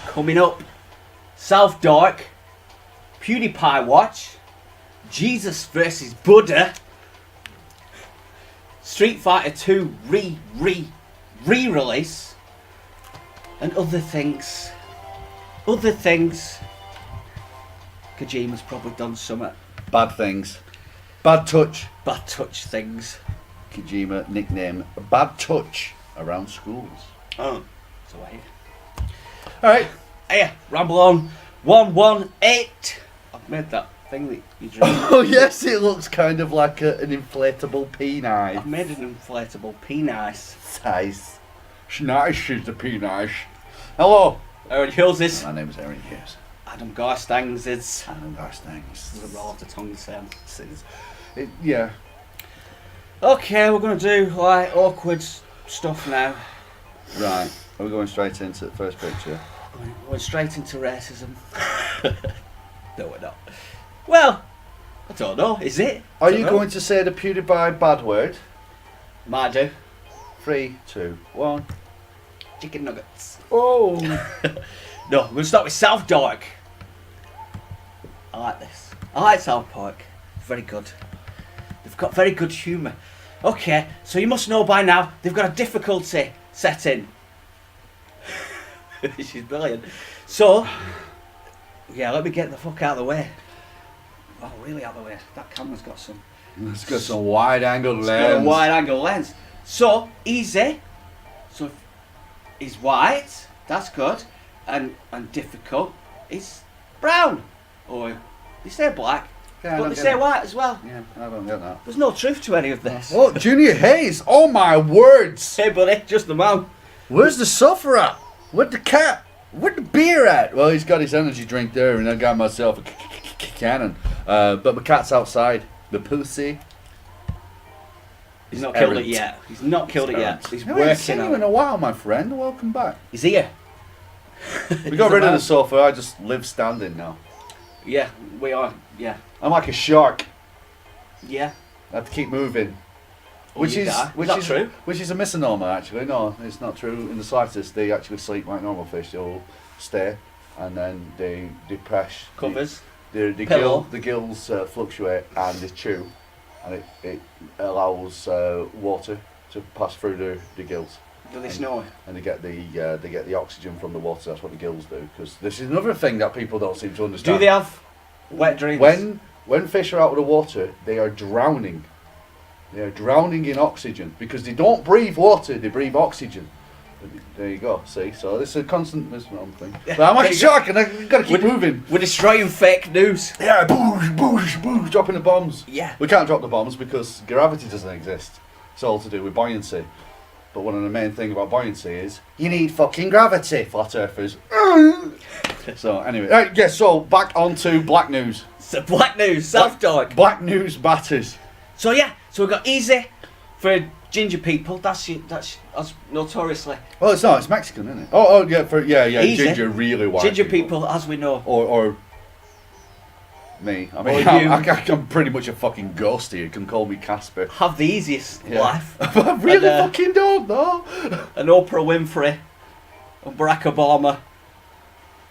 Coming up, South Dark, PewDiePie watch, Jesus versus Buddha, Street Fighter 2 re-release, and other things. Kojima's probably done something. Bad things. Bad touch. Bad touch things. Kojima nickname Bad Touch around schools. Oh, so I hear. Alright. Hey, Ramble On 118. I've made that thing that you drew. Oh yes, it looks kind of like an inflatable penis. I've made an inflatable penis. Size. Nice is the penis. Hello. Aaron Hughes is. My name is Aaron Hughes. Adam Garstangs is. Adam Garstangs. There's a roll of the tongue sound. Yeah. Okay, we're going to do like awkward stuff now. Right. Are we going straight into the first picture? Going straight into racism. No, we're not. Well, I don't know. Is it? Are you going to say the PewDiePie bad word? Might do. 3, 2, 1. Chicken nuggets. Oh. No, we're going to start with South Dark. I like this. I like South Park. Very good. They've got very good humour. Okay, so you must know by now they've got a difficulty setting. She's brilliant. So, yeah, let me get the fuck out of the way. Oh, really out of the way. That camera's got some. It's got some wide angle It's lens. got a wide angle lens. So, easy. So, if is white. That's good. And difficult is brown. Or they say black. Yeah, I but don't they get say it. white as well. Yeah, I don't get that. There's no truth to any of this. Oh, Junior Hayes! Oh my words! Hey buddy, just the man. Where's the sofa at? Where's the cat? Where's the beer at? Well, he's got his energy drink there, and I got myself a cannon. But my cat's outside. The pussy. He's not killed it yet. He's not killed it yet. He's I haven't working seen on you in it. a while, my friend. Welcome back. He's here. We got rid of the sofa. I just live standing now. Yeah, we are. Yeah. I'm like a shark. Yeah. I have to keep moving. Or you die. Is that true? Which is a misnomer, actually. No, it's not true in the slightest. They actually sleep like normal fish. They'll stay, and then they press. Covers. The gills fluctuate and they chew, and it allows water to pass through the gills. Do they snore? And they get the oxygen from the water. That's what the gills do. Because this is another thing that people don't seem to understand. Do they have wet dreams? When fish are out of the water, they are drowning. They are drowning in oxygen because they don't breathe water; they breathe oxygen. There you go. See, so this is a constant misnomer thing. But I'm like a shark, and I've got to keep moving. We're destroying fake news. Yeah, boosh, boosh, boosh, dropping the bombs. Yeah. We can't drop the bombs because gravity doesn't exist. It's all to do with buoyancy. But one of the main things about buoyancy is you need fucking gravity, flat earthers. So anyway, right, yeah. So back onto black news. So black news, South Dark. Black news batters. So yeah, so we've got easy for ginger people. That's notoriously. Well, it's not. It's Mexican, isn't it? Oh yeah. Easy. Ginger, really white. Ginger people, as we know. Or me. I mean, I'm pretty much a fucking ghost here. You can call me Casper. Have the easiest life. I really fucking don't know. And Oprah Winfrey and Barack Obama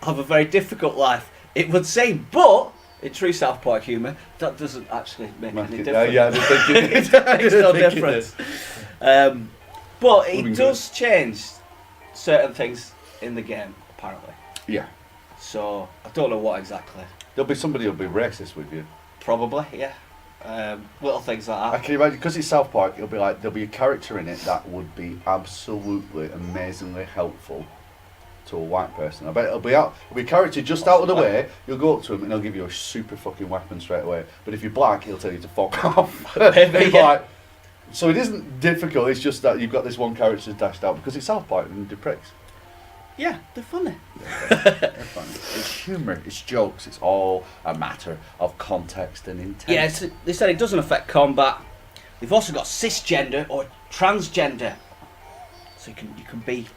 have a very difficult life, it would seem. But in true South Park humour, that doesn't actually make any difference. Yeah, I think it is. It makes no difference. But it does change certain things in the game, apparently. Yeah. So I don't know what exactly. There'll be somebody who'll be racist with you. Probably, yeah. Little things like I that. can imagine, because it's South Park, it'll be like, there'll be a character in it that would be absolutely amazingly helpful to a white person. I bet it'll be a character just out of the way, you'll go up to him and he'll give you a super fucking weapon straight away. But if you're black, he'll tell you to fuck off. Yeah. So it isn't difficult, it's just that you've got this one character dashed out, because it's South Park and they're pricks. Yeah, they're funny. They're funny. It's humour, it's jokes, it's all a matter of context and intent. Yeah, they said it doesn't affect combat. They've also got cisgender or transgender. So you can be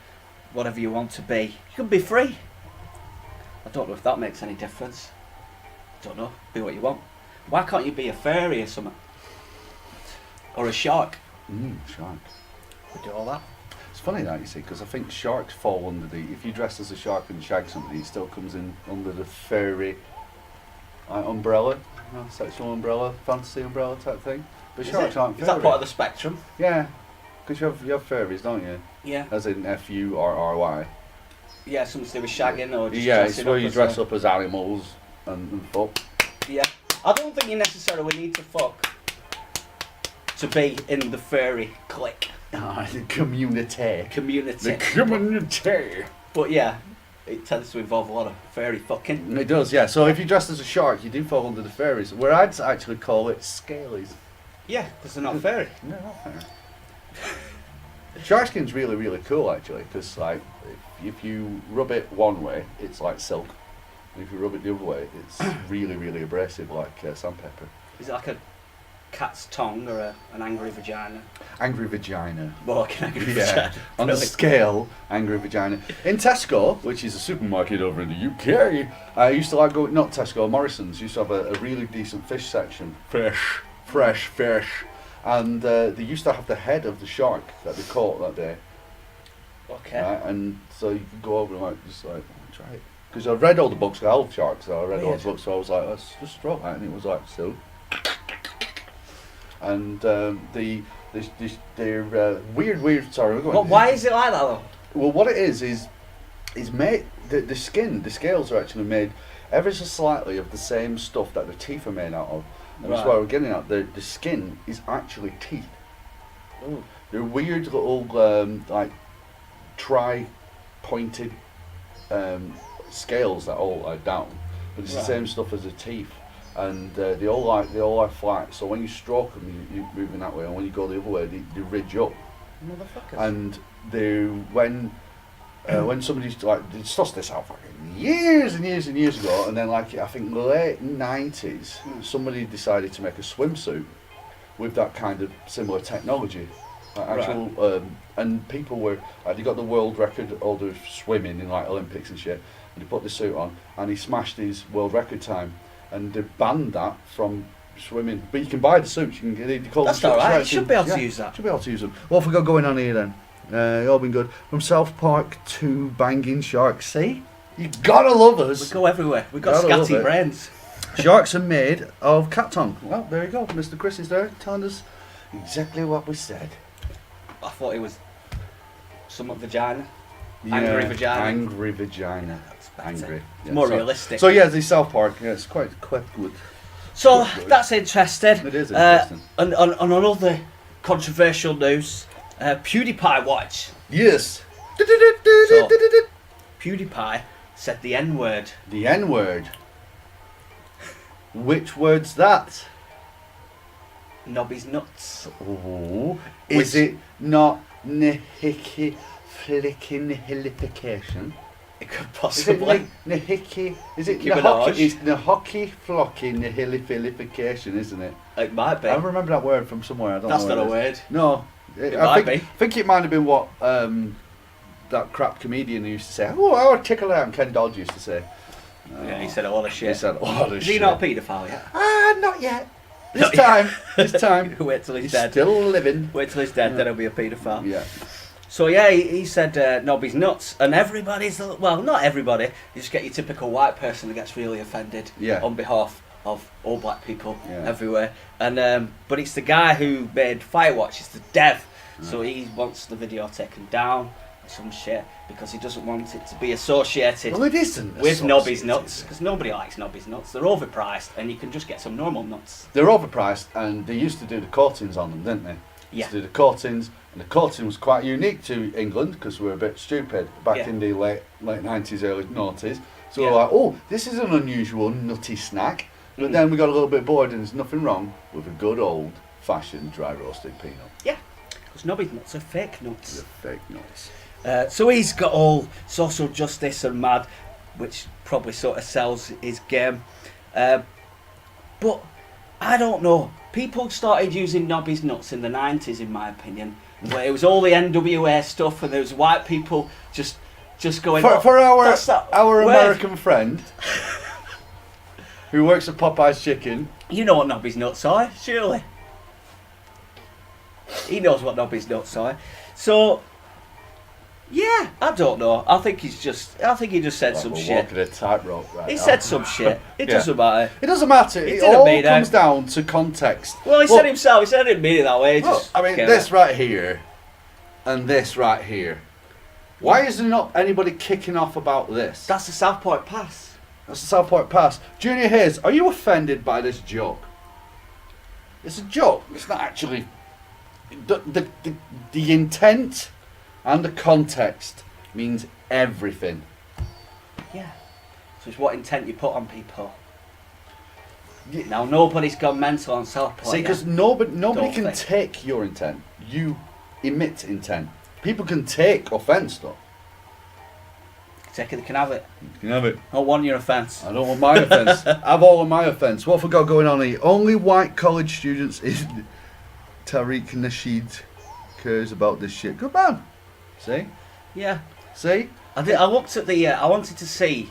whatever you want to be. You can be free. I don't know if that makes any difference. Don't know. Be what you want. Why can't you be a fairy or something? Or a shark? Shark. We do all that. It's funny that, you see, because I think sharks fall under the. If you dress as a shark and shag somebody, it still comes in under the furry umbrella, sexual umbrella, fantasy umbrella type thing. But sharks aren't furry. Is that part of the spectrum? Yeah, because you have furries, don't you? Yeah. As in FURRY. Yeah, something to do with shagging or just Yeah, dressing it's where up you as dress up as animals and fuck. Yeah. I don't think you necessarily need to fuck to be in the furry clique. The community. Community. The community. But yeah, it tends to involve a lot of furry fucking. It does, yeah. So if you dressed as a shark, you do fall under the furries. Where I'd actually call it scalies. Yeah, because they're not furry. No, not furry. Shark skin's really, really cool actually, because like if you rub it one way, it's like silk. And if you rub it the other way, it's really, really abrasive, like sandpaper. Is it like a cat's tongue or an angry vagina? Angry vagina. More like an angry Yeah, vagina. on the scale, angry vagina. In Tesco, which is a supermarket over in the UK, I used to like go, not Tesco, Morrison's, used to have a really decent fish section. Fresh fish. And they used to have the head of the shark that they caught that day. Okay. Right? And so you could go over and like, just like, try it. Because I read all the books, I love sharks, so I read all the books, so I was like, let's just throw that, and it was like, so. And they're weird, sorry, we're going. Well, why is it like that though? Well, what it is made, the skin, the scales are actually made ever so slightly of the same stuff that the teeth are made out of. And that's why we're getting at, the skin is actually teeth. Ooh. They're weird little, like, tri-pointed scales that all are down. But it's the same stuff as the teeth. And they all lie flat, so when you stroke them, you're moving that way, and when you go the other way, they ridge up. Motherfuckers. And when somebody's like, they sussed this out fucking years and years and years ago, and then like I think late 90s, somebody decided to make a swimsuit with that kind of similar technology. Actual, and people were like, they got the world record holder of swimming in like Olympics and shit, and he put the suit on, and he smashed his world record time. And they banned that from swimming. But you can buy the suits. You can get it. That's alright. You should be able to use that. Should be able to use them. What have we got going on here then? All been good. From South Park to Banging Sharks. See? You gotta love us. We go everywhere. We've got scatty brains. Sharks are made of cat tongue. Well, there you go. Mr. Chris is there telling us exactly what we said. I thought it was somewhat vagina. Yeah, Angry vagina. Angry vagina. Angry. It's more realistic. So yeah, the South Park. Yeah, it's quite good. So that's interesting. It is interesting. And on another controversial news, PewDiePie watch. Yes. So, PewDiePie said the N-word. The N-word. Which word's that? Nobby's nuts. Oh, is it not nihicky flicking nihilification? It could possibly. Nihicky? Is it Nicki Minaj? nahocky? It's nahocky flocky nihilification, isn't it? It might be. I remember that word from somewhere. I don't That's know. not a word. No. It I might think, be. I think it might have been what that crap comedian who used to say, oh, I would tickle out, and Ken Dodge used to say. Yeah, he said a lot of shit. He said a lot of Is shit. he not a paedophile yet? Not yet. This time. Wait till he's He's dead. still living. Wait till he's dead, then he'll be a paedophile. Yeah. So yeah, he said Nobby's nuts, and everybody's, well, not everybody, you just get your typical white person that gets really offended on behalf of all black people everywhere. And but it's the guy who made Firewatch, it's the dev, so he wants the video taken down or some shit because he doesn't want it to be associated Well, it isn't with Nobby's nuts, because nobody likes Nobby's nuts. They're overpriced, and you can just get some normal nuts. They're overpriced, and they used to do the coatings on them, didn't they? Yeah. Used to do the coatings, and the coating was quite unique to England because we were a bit stupid back in the late 90s, early 90s. So we were like, oh, this is an unusual nutty snack. But then we got a little bit bored, and there's nothing wrong with a good old fashioned dry roasted peanut. Yeah, because Nobby's nuts are fake nuts. They're fake nuts. So he's got all social justice and mad, which probably sort of sells his game. But I don't know. People started using Nobby's nuts in the 90s, in my opinion, where it was all the NWA stuff, and there was white people just going. For our word." American friend who works at Popeye's Chicken. You know what Nobby's nuts are, surely. He knows what Nobby's nuts are. So Yeah, I don't know. I think he just said some We're shit. walking a tightrope right He now. said some shit. It doesn't matter. It doesn't matter. It didn't all mean comes it. down to context. Well, he said himself. He said I didn't mean it that way. He Look, just I mean, came this out. right here, and this right here. Why is there not anybody kicking off about this? That's the South Point Pass. That's the South Point Pass. Junior Hayes, are you offended by this joke? It's a joke. It's not actually. The intent and the context means everything. Yeah. So it's what intent you put on people. Yeah. Now nobody's gone mental on South Point. See, because yet. nobody Don't can think. take your intent. You emit intent. People can take offence, though. Take it, they can have it. You can have it. I don't want your offence. I don't want my offence. Have all of my offence. What have we got going on here? Only white college students is Tariq Nasheed cares about this shit. Good man. See? Yeah. See? I looked at the. I wanted to see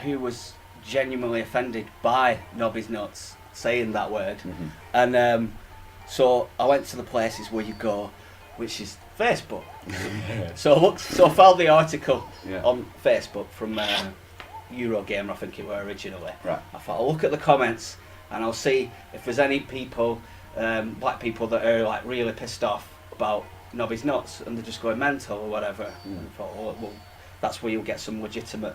who was genuinely offended by Nobby's nuts saying that word, and so I went to the places where you go, which is Facebook. So I found the article on Facebook from Eurogamer, I think it were originally. Right. I thought I'll look at the comments and I'll see if there's any people, black people that are like really pissed off about Nobby's nuts and they're just going mental or whatever. And I thought, well, that's where you'll get some legitimate,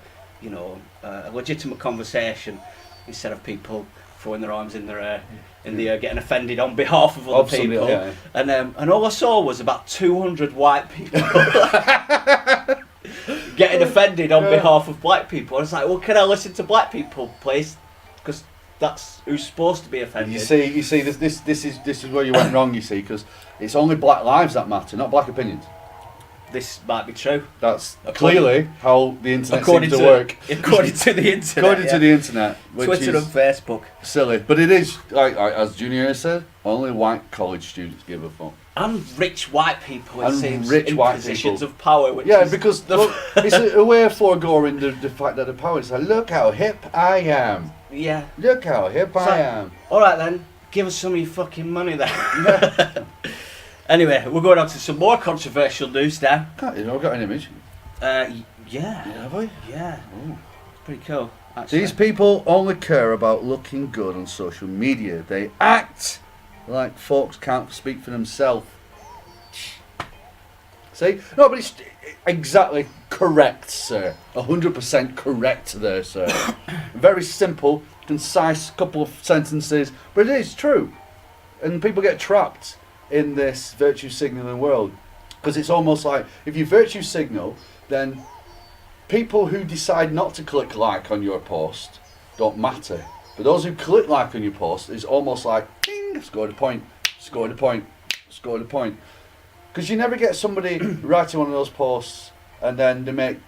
a legitimate conversation instead of people throwing their arms in the air, getting offended on behalf of other people. Yeah. And all I saw was about 200 white people getting offended on behalf of black people. I was like, well, can I listen to black people, please? Because that's who's supposed to be offended. You see, this is where you went wrong. You see, because it's only black lives that matter, not black opinions. This might be true. That's clearly how the internet According seems to work. According to the internet. According to the internet, which Twitter is and Facebook. silly, but it is like as Junior said, only white college students give a fuck. And rich white people, it And seems, rich in white positions people. of power. Which Yeah, is because look, it's a way of foregoing the fact that the power is like, look how hip I am. yeah. Look how hip So- I am. All right then, give us some of your fucking money then. Anyway, we're going on to some more controversial news now. I've got an image. Yeah. Have I? Yeah. Oh. Pretty cool. Actually. These people only care about looking good on social media. They act like folks can't speak for themselves. See? No, but it's exactly correct, sir. 100% correct there, sir. Very simple, concise couple of sentences, but it is true. And people get trapped in this virtue signaling world. Because it's almost like, if you virtue signal, then people who decide not to click like on your post don't matter. But those who click like on your post is almost like, ding, scored a point, scored a point, scored a point. Because you never get somebody writing one of those posts and then they make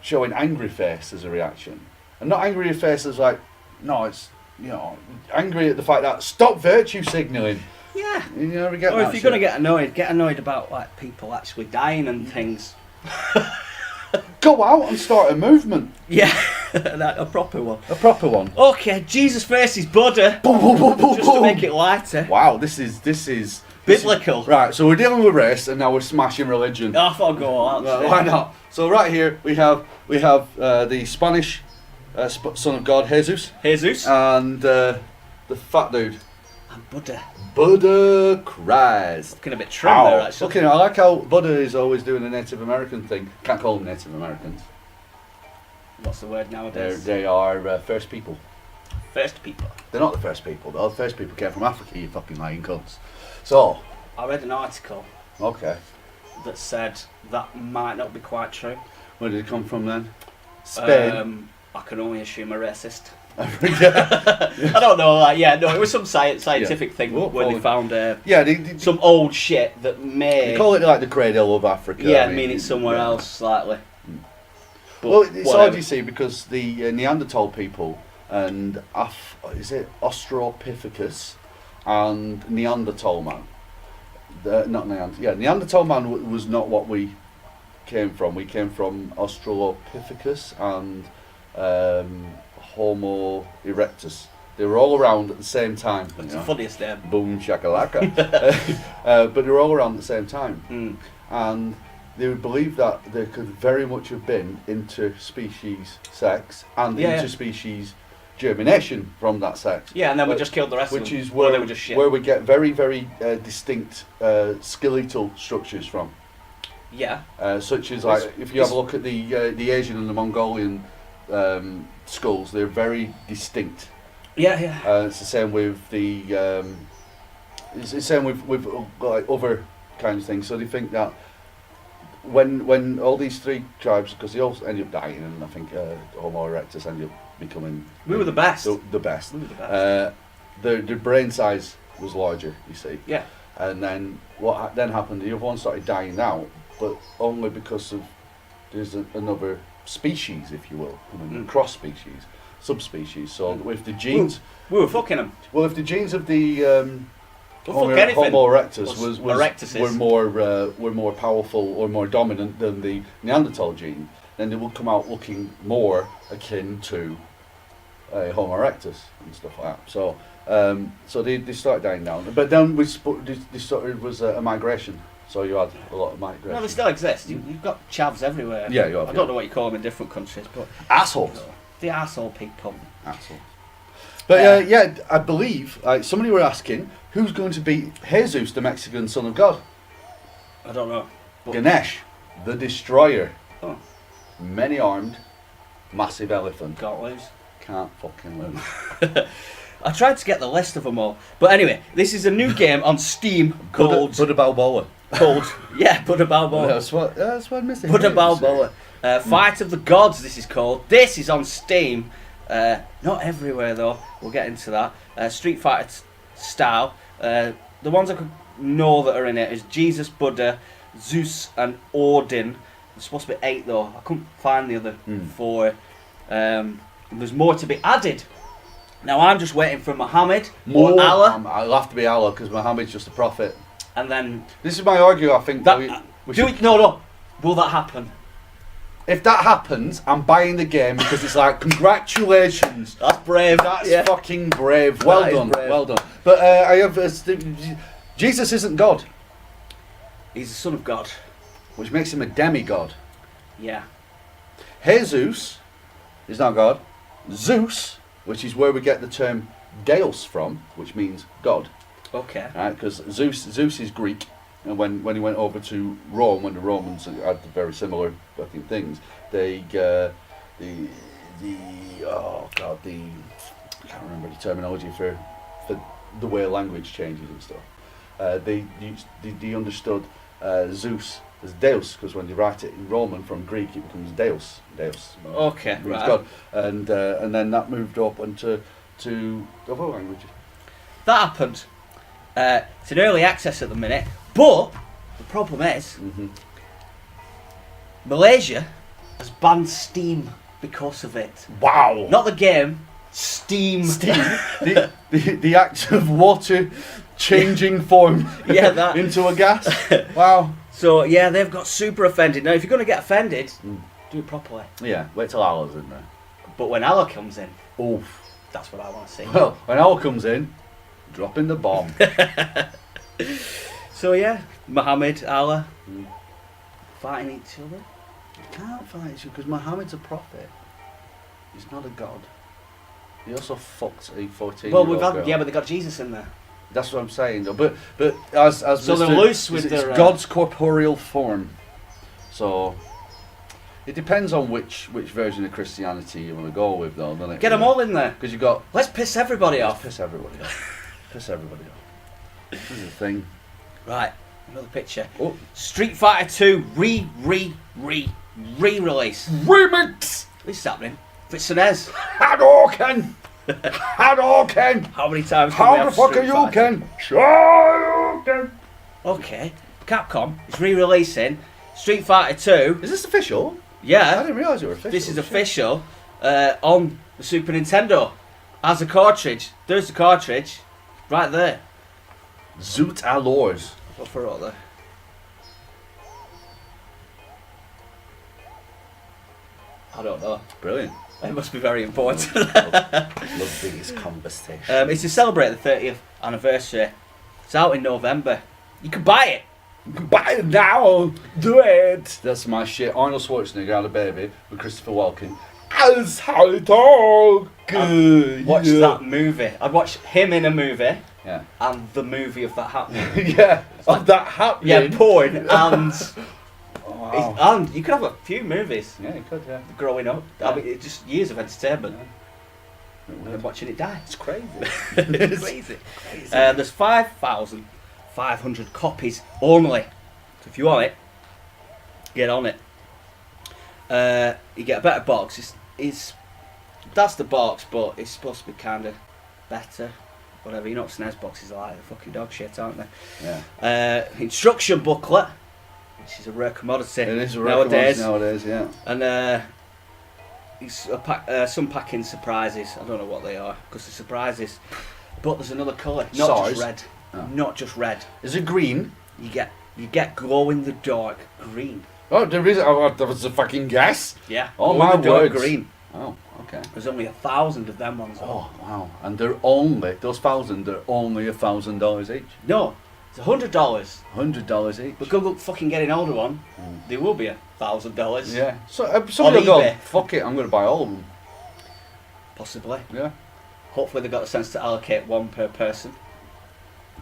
showing angry face as a reaction. And not angry face as like, no, it's, angry at the fact that stop virtue signalling. Yeah. You never get Or that if you're shit. going to get annoyed about like people actually dying and things. Go out and start a movement. Yeah. A proper one. A proper one. Okay, Jesus versus Buddha. Boom, boom, boom, boom, Just to boom. make it lighter. Wow, this is Biblical. Right, so we're dealing with race and now we're smashing religion. I thought I'd go all out. Well, why not? So right here we have the Spanish son of God, Jesus, Jesus. and the fat dude, And Buddha. Buddha Christ. Looking a bit trim there, actually. Looking, I like how Buddha is always doing the Native American thing. Can't call them Native Americans. What's the word nowadays? They are first people. First people. They're not the first people. The first people came from Africa, you fucking lying cunts. So, I read an article okay. that said that might not be quite true. Where did it come from then? Spain. I can only assume a racist. Yeah. I don't know. It was some scientific thing Well, where they found Yeah, they some old shit that may. call it like the cradle of Africa. Yeah, I mean it's somewhere else slightly. But Well, it's whatever. odd, you see, because the Neanderthal people and Australopithecus and Neanderthal man. Neanderthal man was not what we came from. We came from Australopithecus and Homo erectus. They were all around at the same time. It's the funniest name. Boom shakalaka. But they were all around at the same time. Mm. And they believe that there could very much have been interspecies sex and Yeah. interspecies germination from that sex. Yeah, and then we just killed the rest of Which them. is Or they where, were just shit. where we get very, very distinct skeletal structures from. Yeah. Such as, like, if you have a look at the Asian and the Mongolian skulls, they're very distinct. Yeah. It's the same with the it's the same with like other kinds of things. So they think that when all these three tribes, because they all end up dying, and I think Homo erectus ended up becoming We were the best. the best. We were the best. Their brain size was larger, you see. Yeah. And then what then happened? The other one started dying out, but only because of there's another species, if you will, cross species, subspecies. So with the genes, We were fucking them. well, if the genes of the We'll fuck anything. Homo erectus were more powerful or more dominant than the Neanderthal gene, then they will come out looking more akin to Homo erectus and stuff like that. So so they started dying down, but then they started was a migration. So you had a lot of migration. No, they still exist. You've got chavs everywhere. Yeah, you have, I don't know what you call them in different countries, but assholes. the arsehole people. Assholes. But yeah, I believe somebody were asking who's going to be Jesus, the Mexican son of God. I don't know. But Ganesh, the destroyer. Oh. Many armed, massive elephant. can't lose. Can't fucking lose. I tried to get the list of them all, but anyway, this is a new game on Steam called Buddha Balboa. Buddha Balboa. That's what I'm missing. Buddha Balboa. Fight of the Gods. This is called. This is on Steam. Not everywhere though. We'll get into that. Street Fighter style. The ones I could know that are in it is Jesus, Buddha, Zeus, and Odin. There's supposed to be 8 though. I couldn't find the other 4. There's more to be added. Now I'm just waiting for Muhammad or Allah, I'll have to be Allah because Muhammad's just a prophet. and then This is my argument. I think that. we Do should, it. No. Will that happen? if that happens, I'm buying the game because it's like congratulations. That's brave. That's fucking brave. Well That is done. brave. Well done. But I have Jesus isn't God, He's the son of God. which makes him a demigod. Yeah. Jesus is not God. Zeus, which is where we get the term Deus from, which means God. Okay. Right? Because Zeus is Greek, and when he went over to Rome, when the Romans had very similar fucking things, they I can't remember the terminology for the way language changes and stuff. They understood Zeus as Deus, because when they write it in Roman from Greek, it becomes Deus. Okay. Means Right. God, and then that moved up into other languages. That happened. It's in early access at the minute, but the problem is Malaysia has banned Steam because of it. Wow! Not the game, Steam. the act of water changing form Yeah, that. into a gas. Wow. So yeah, they've got super offended. Now, if you're going to get offended, do it properly. Yeah, wait till Allah's in there. But when Allah comes in, Oof. that's what I want to see. Well, when Allah comes in, dropping the bomb. So yeah, Muhammad, Allah, fighting each other. You can't fight you because Muhammad's a prophet. He's not a god. He also fucked a 14-year-old Well, we've had girl. but they got Jesus in there. That's what I'm saying, though. But as So they're Mr. loose with it's their, God's corporeal form. So it depends on which version of Christianity you want to go with, though, doesn't it? Get them all in there. Because you got Let's piss everybody off. piss everybody off. Piss everybody off. This is the thing. Right, another picture. Oh, Street Fighter 2 re-release. remix. This is happening. Fitsunez. Hadouken. Hadouken. How many times can we How have the fuck are Street you Fighter? can? Hadouken. Okay, Capcom is re-releasing Street Fighter 2. Is this official? I Yeah, didn't realise it was official. this is official on the Super Nintendo as a cartridge. There's the cartridge, right there. Zoot Allures. What for all there? I don't know. Brilliant. It must be very important. Love these conversations. It's to celebrate the 30th anniversary. It's out in November. You can buy it Buy it now, do it. That's my shit. Arnold Schwarzenegger had a baby with Christopher Walken. That's how it talk. Watch that movie. I'd watch him in a movie. Yeah. And the movie of that happening. Yeah. Of that happening. Yeah, porn and. Wow. And you could have a few movies. Yeah, you could. Yeah. Growing up, Yeah. I mean, it's just years of entertainment. Yeah. And then watching it die. It's crazy. It's crazy. There's 5,500 copies only. So if you want it, get on it. You get a better box. That's the box, but it's supposed to be kind of better. Whatever. You know what SNES boxes are like? They're fucking dog shit, aren't they? Yeah. Instruction booklet, which is a rare commodity. It is a rare nowadays, yeah. And it's some packing surprises. I don't know what they are because they're surprises. But there's another colour, not just red. Oh. Not just red. Is it green? You get glow in the dark green. Oh, there is. Oh, that was a fucking guess. Yeah. Oh, glow my in the dark words. green. Oh, okay. There's only 1,000 of them ones. Oh, wow. And they're only, those 1,000, they're only $1,000 each. No, it's $100. $100 each. But go fucking get an older one. They will be $1,000. Yeah. So somebody will go, eBay. fuck it, I'm going to buy all of them. Possibly. Yeah. Hopefully they've got the sense to allocate one per person.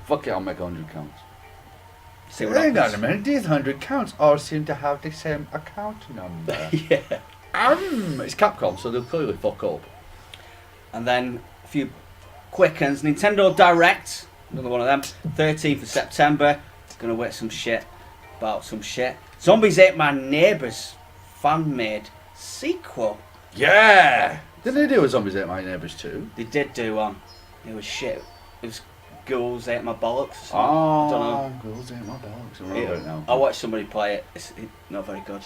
Fuck it, I'll make 100 counts. See what happens. minute, these 100 counts all seem to have the same account number. Yeah. It's Capcom, so they'll clearly fuck up. And then a few quick ones. Nintendo Direct, another one of them. 13th of September. Gonna wait some shit about some shit. Zombies Ate My Neighbours fan-made sequel. Yeah! Didn't they do a Zombies Ate My Neighbours too? They did do one. It was shit. It was Ghouls Ate My Bollocks or something. Oh, I don't know. Ghouls Ate My Bollocks. I remember it now. I watched somebody play it. It's not very good.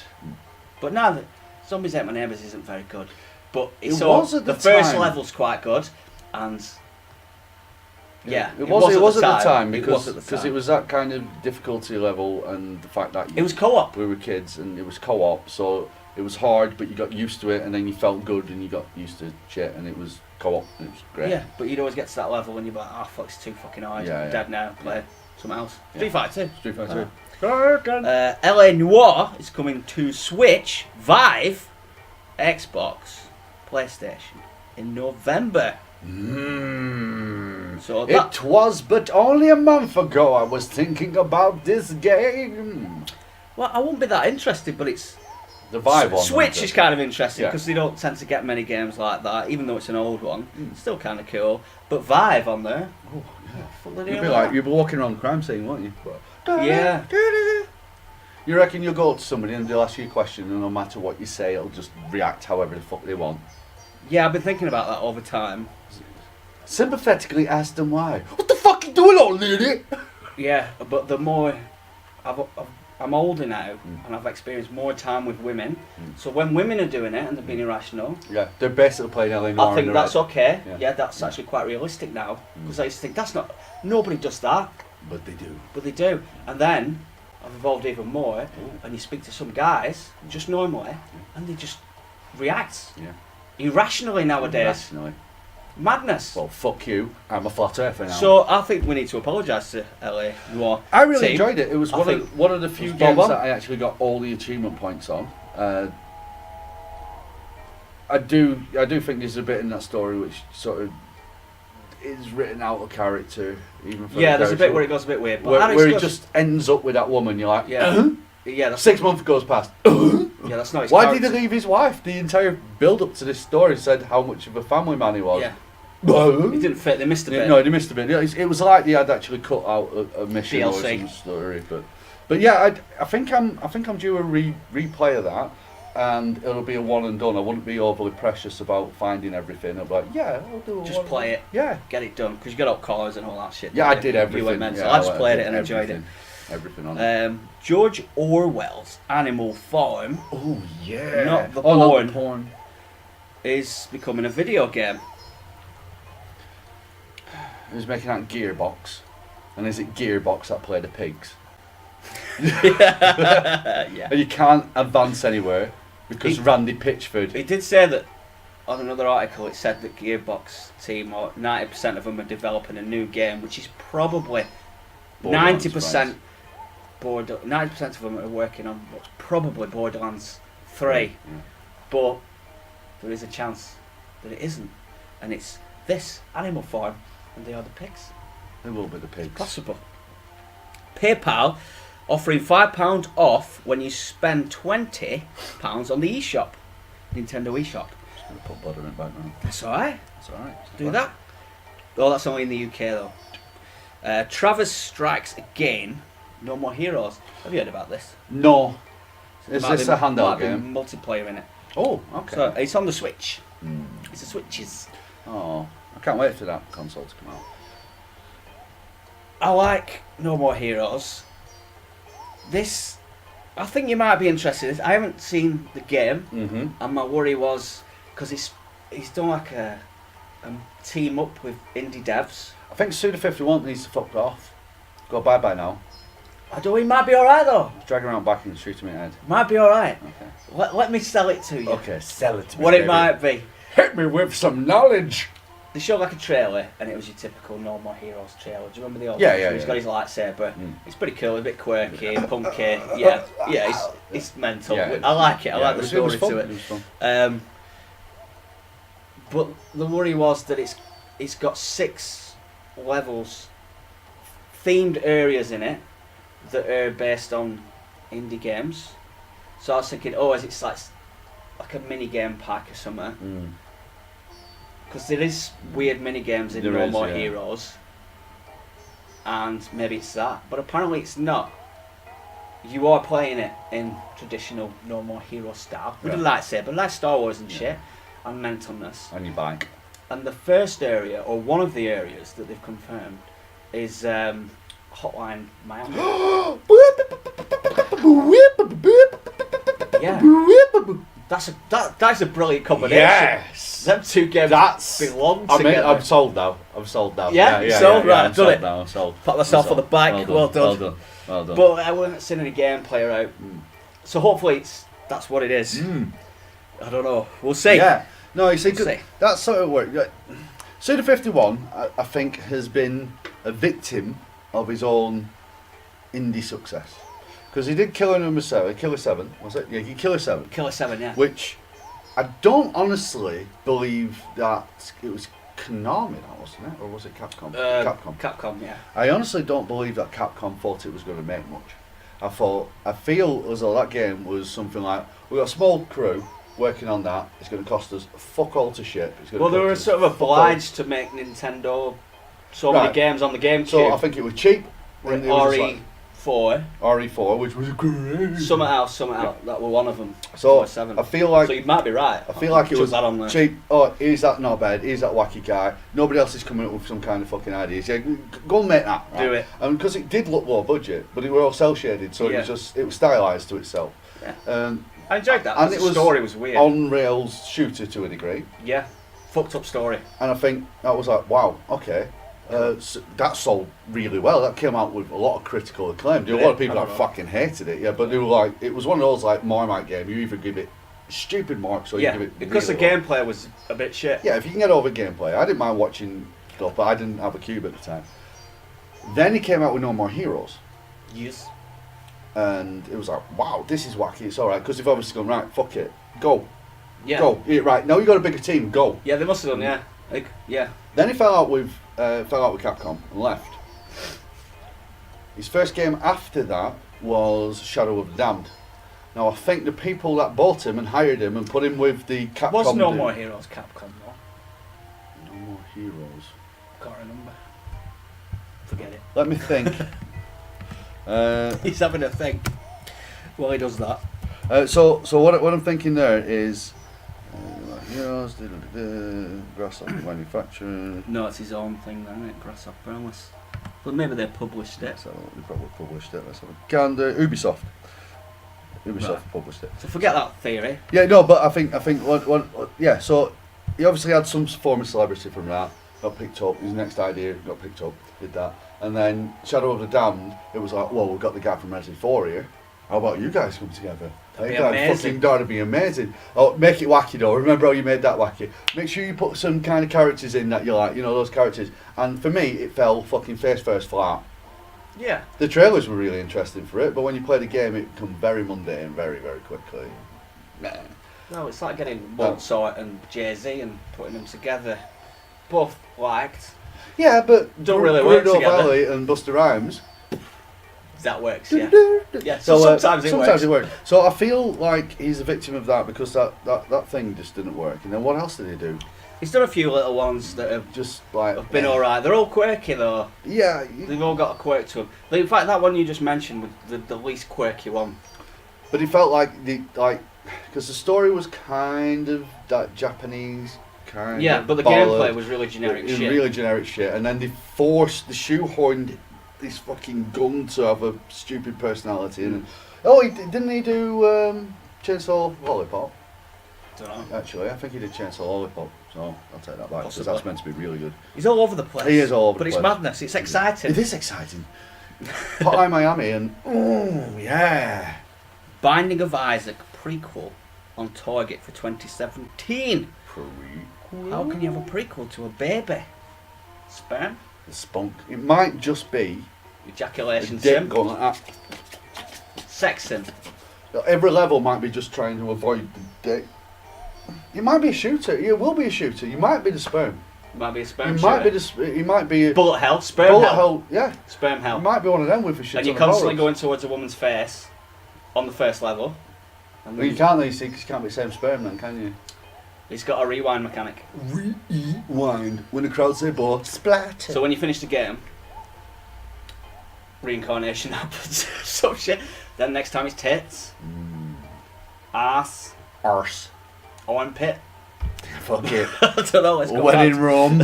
But no, Zombies Ate My Neighbours isn't very good. But It was at the first time. level's quite good, and yeah, It was at the time It was at the because time. it was that kind of difficulty level and the fact that It was co-op. we were kids and it was co-op, so it was hard, but you got used to it and then you felt good and you got used to shit and it was co-op and it was great. Yeah, but you'd always get to that level and you're like, oh fuck, it's too fucking hard. Yeah, I'm yeah. dead now. Play something else. Yeah. Street Fighter 2. Street Fighter 2. LA Noire is coming to Switch, Vive, Xbox, PlayStation in November. So that, It was but only a month ago I was thinking about this game. well, I won't be that interested, but it's The Vive one. Switch is kind of interesting Yeah. because they don't tend to get many games like that, even though it's an old one. It's still kind of cool. But Vive on there, Oh, yeah. fuck the You'd deal be with like, that. you'd be walking around crime scene, won't you? Yeah. You reckon you'll go up to somebody and they'll ask you a question and no matter what you say, it'll just react however the fuck they want? Yeah, I've been thinking about that over time. Sympathetically ask them why. What the fuck you doing, old lady? Yeah, but the more I'm older now and I've experienced more time with women. So when women are doing it and they're being irrational, Yeah, they're basically playing LA Noire. I think that's okay. Yeah. Yeah, that's actually quite realistic now. Because I used to think that's not, nobody does that, But they do. but they do. And then I've evolved even more, and you speak to some guys just normally, and they just react Yeah. irrationally nowadays. Rationally. Madness. Well, fuck you. I'm a flat earther now. So I think we need to apologise to LA Noire. I really team. enjoyed it. It was I one think of, one of the few it was games Bob that I actually got all the achievement points on. I do think there's a bit in that story which sort of is written out of character, even for Yeah, the there's a bit character. where it goes a bit weird. But where, Alex where he goes- just ends up with that woman. You're like, Yeah. Yeah, that's 6 months goes past. yeah, that's not his Why character. did he leave his wife? The entire build-up to this story said how much of a family man he was. Yeah, No, he didn't fit. They missed a bit. no, they missed a bit. It was like they had actually cut out a mission or DLC. some story, but yeah, I think I'm due a replay of that, and it'll be a one and done. I wouldn't be overly precious about finding everything. I'll be like, yeah, I'll do a Just one. play it. Yeah, Get it done because you got up cars and all that shit. yeah, I didn't did you? everything. You went mental. Yeah, I just did played it and enjoyed it. Everything on it. George Orwell's Animal Farm Oh yeah, Not the Not porn. the porn. is becoming a video game. He was making that Gearbox, and is it Gearbox that play the pigs? Yeah. And you can't advance anywhere because He- Randy Pitchford. He did say that on another article. It said that Gearbox team, or 90% of them, are developing a new game, which is probably Borderlands, 90% Border. 90% of them are working on what's probably Borderlands 3, but there is a chance that it isn't, and it's this Animal Farm, and they are the pigs. They will be the pigs. Possible. PayPal offering £5 off when you spend £20 on the eShop, Nintendo eShop. Just gonna put butter in it back now. That's alright. That's alright. Do that. Oh, that's only in the UK though. Travis Strikes Again. No More Heroes. Have you heard about this? No. So Is there might this be- a handout might be game? multiplayer in it. Oh, okay. So it's on the Switch. Mm. It's the Switches. Oh, I can't wait for that console to come out. I like No More Heroes. This, I think you might be interested in this. I haven't seen the game, Mm-hmm. and my worry was because he's done like a team up with indie devs. I think Suda51 needs to fuck off. Go bye-bye now. I don't. He might be all right though. Drag around back and shoot him in the head. Might be all right. Okay. Let me sell it to you. Okay, sell it to me. What baby. it might be. Hit me with some knowledge. They showed like a trailer, and it was your typical No More Heroes trailer. Do you remember the old? Yeah, one? yeah, He's yeah. got his lightsaber. Mm. It's pretty cool. A bit quirky, punky. Yeah, it's mental. Yeah, I like it. I like the was story fun. to it. It was fun. But the worry was that it's got 6 levels, themed areas in it that are based on indie games. So I was thinking, oh, is it like a mini game pack or something? Mm. Because there is weird mini games in There No is, More yeah. Heroes, and maybe it's that. But apparently it's not. You are playing it in traditional No More Heroes style with a lightsaber, like Star Wars and shit, and mentalness. On your bike. And the first area, or one of the areas that they've confirmed, is Hotline Miami. Yeah, that's a brilliant combination. Yes. Them two games belong together. I'm sold now. I'm sold now. Yeah, sold? Right, I've done it. Now, I'm sold. Pat myself on the back. Well done. Well done. Well done. But I haven't seen any gameplay out, so hopefully that's what it is. I don't know. We'll see. Yeah. No, you see, We'll see. that's sort of work. Suda51, I think, has been a victim of his own indie success. Because he did Killer 7, was it? Yeah, he Killer 7. Killer 7, yeah. Which I don't honestly believe that it was Konami, that wasn't it? Or was it Capcom? Capcom, yeah. I honestly don't believe that Capcom thought it was going to make much. I feel as though that game was something like, we've got a small crew working on that, it's going to cost us fuck all to ship. Well, they were sort of obliged to make Nintendo so many games on the GameCube. So I think it was cheap. And it was just RE4. RE4, which was great. Something else. That were one of them. So 7. I feel like So you might be right. I feel like it was that on there. cheap. Oh, here's that knobhead, here's that wacky guy. Nobody else is coming up with some kind of fucking ideas. Yeah, go and make that. Right? Do it. And because it did look low budget, but it were all cell shaded, so it was stylized to itself. Yeah. I enjoyed that. And the story was weird. On rails shooter to a degree. Yeah. Fucked up story. And I think that was like, wow, okay. So that sold really well. That came out with a lot of critical acclaim. A lot of people that fucking hated it, yeah. But they were like, it was one of those like Marmite game. You either give it stupid marks or you give it because really the gameplay was a bit shit. Yeah, if you can get over gameplay, I didn't mind watching stuff, but I didn't have a cube at the time. Then he came out with No More Heroes. Yes. And it was like, wow, this is wacky. It's all right because they've obviously gone right. Fuck it, go, Yeah. go. Yeah, right now you got a bigger team. Go. Yeah, they must have done. Yeah. Then he fell out with Capcom and left. His first game after that was Shadow of the Damned. Now I think the people that bought him and hired him and put him with the Capcom. Was No More Heroes Capcom though? No More Heroes. Can't remember. Forget it. Let me think. He's having a think. Well, he does that. So what I'm thinking there is Heroes, Grasshopper Manufacturing. No, it's his own thing, then, isn't it? Grasshopper, unless. But maybe they published it. So they probably published it. Let's have a gander. Ubisoft Right. published it. So forget that theory. Yeah, no, but I think yeah. So he obviously had some form of celebrity from that. Got picked up. His next idea got picked up. Did that, and then Shadow of the Damned. It was like, well, we've got the guy from Resident 4 here. How about you guys come together? That'd be amazing. That'd be amazing. Oh, make it wacky though. Remember how you made that wacky. Make sure you put some kind of characters in that you like. You know those characters. And for me, it fell fucking face first flat. Yeah. The trailers were really interesting for it, but when you play the game, it becomes very mundane very, very quickly. No, it's like getting Mozart and Jay-Z and putting them together. Both liked. Yeah, but Don't really work Bruno together. Valley and Busta Rhymes. That works, yeah. Yeah, So sometimes it works. So I feel like he's a victim of that because that thing just didn't work. And then what else did he do? He's done a few little ones that have Just like have been alright. They're all quirky though. Yeah, They've all got a quirk to them. In fact, that one you just mentioned was the least quirky one. but it felt like because the story was kind of that Japanese kind. Yeah, of but the ballad. gameplay was really generic It was shit. really generic shit, and then they shoehorned this fucking gun to have a stupid personality. And didn't he do Chainsaw Lollipop? Don't know. Actually, I think he did Chainsaw Lollipop, so I'll take that back because Possibly. that's meant to be really good. He's all over the place. He is all over but the it's place. madness. It's exciting. It is exciting. Hot Eye Miami and yeah. Binding of Isaac prequel on target for 2017. How can you have a prequel to a baby? Sperm? The spunk. It might just be a Ejaculation dick sim? gun. Sexing? Every level might be just trying to avoid the dick. You might be a shooter. You will be a shooter. You might be the sperm. Might be a sperm You might be shooter. the. You might be a Bullet hell? Sperm bullet hell? hole. Yeah. Sperm You hell. might be one of them with a shit. And you're on the constantly power-ups. going towards a woman's face on the first level. And Well, you can't. You see, 'cause you can't be the same sperm then, can you? It's got a rewind mechanic. Rewind when the crowd say "ball splatter." So when you finish the game, reincarnation happens. Some shit. Then next time it's tits, ass, arse. armpit. Fuck it. I don't know. Let's go. When back. in Rome.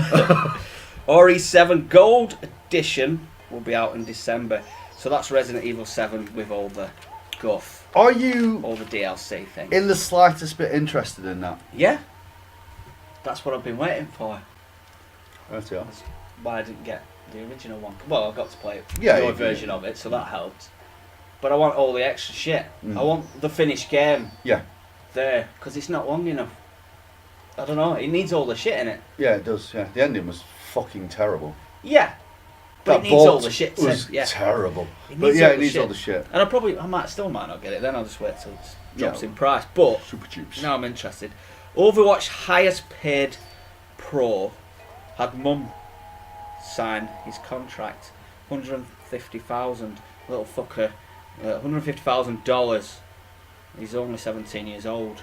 RE7 Gold Edition will be out in December. So that's Resident Evil 7 with all the guff, Are you all the DLC thing. in the slightest bit interested in that? Yeah. That's what I've been waiting for. Right, yeah. That's why I didn't get the original one. Well, I got to play Yeah, your you- version of it, so that helped. But I want all the extra shit. Mm. I want the finished game Yeah. there, because it's not long enough. I don't know, it needs all the shit in it. Yeah, it does. Yeah, the ending was fucking terrible. Yeah. But it needs all the shit. was Yeah. terrible. It But needs yeah, all it the needs shit. all the shit. And I still might not get it, then I'll just wait till it drops Yeah. in price. But Super cheaps. now I'm interested. Overwatch highest paid pro had Mum sign his contract. 150,000. Little fucker. $150,000. He's only 17 years old.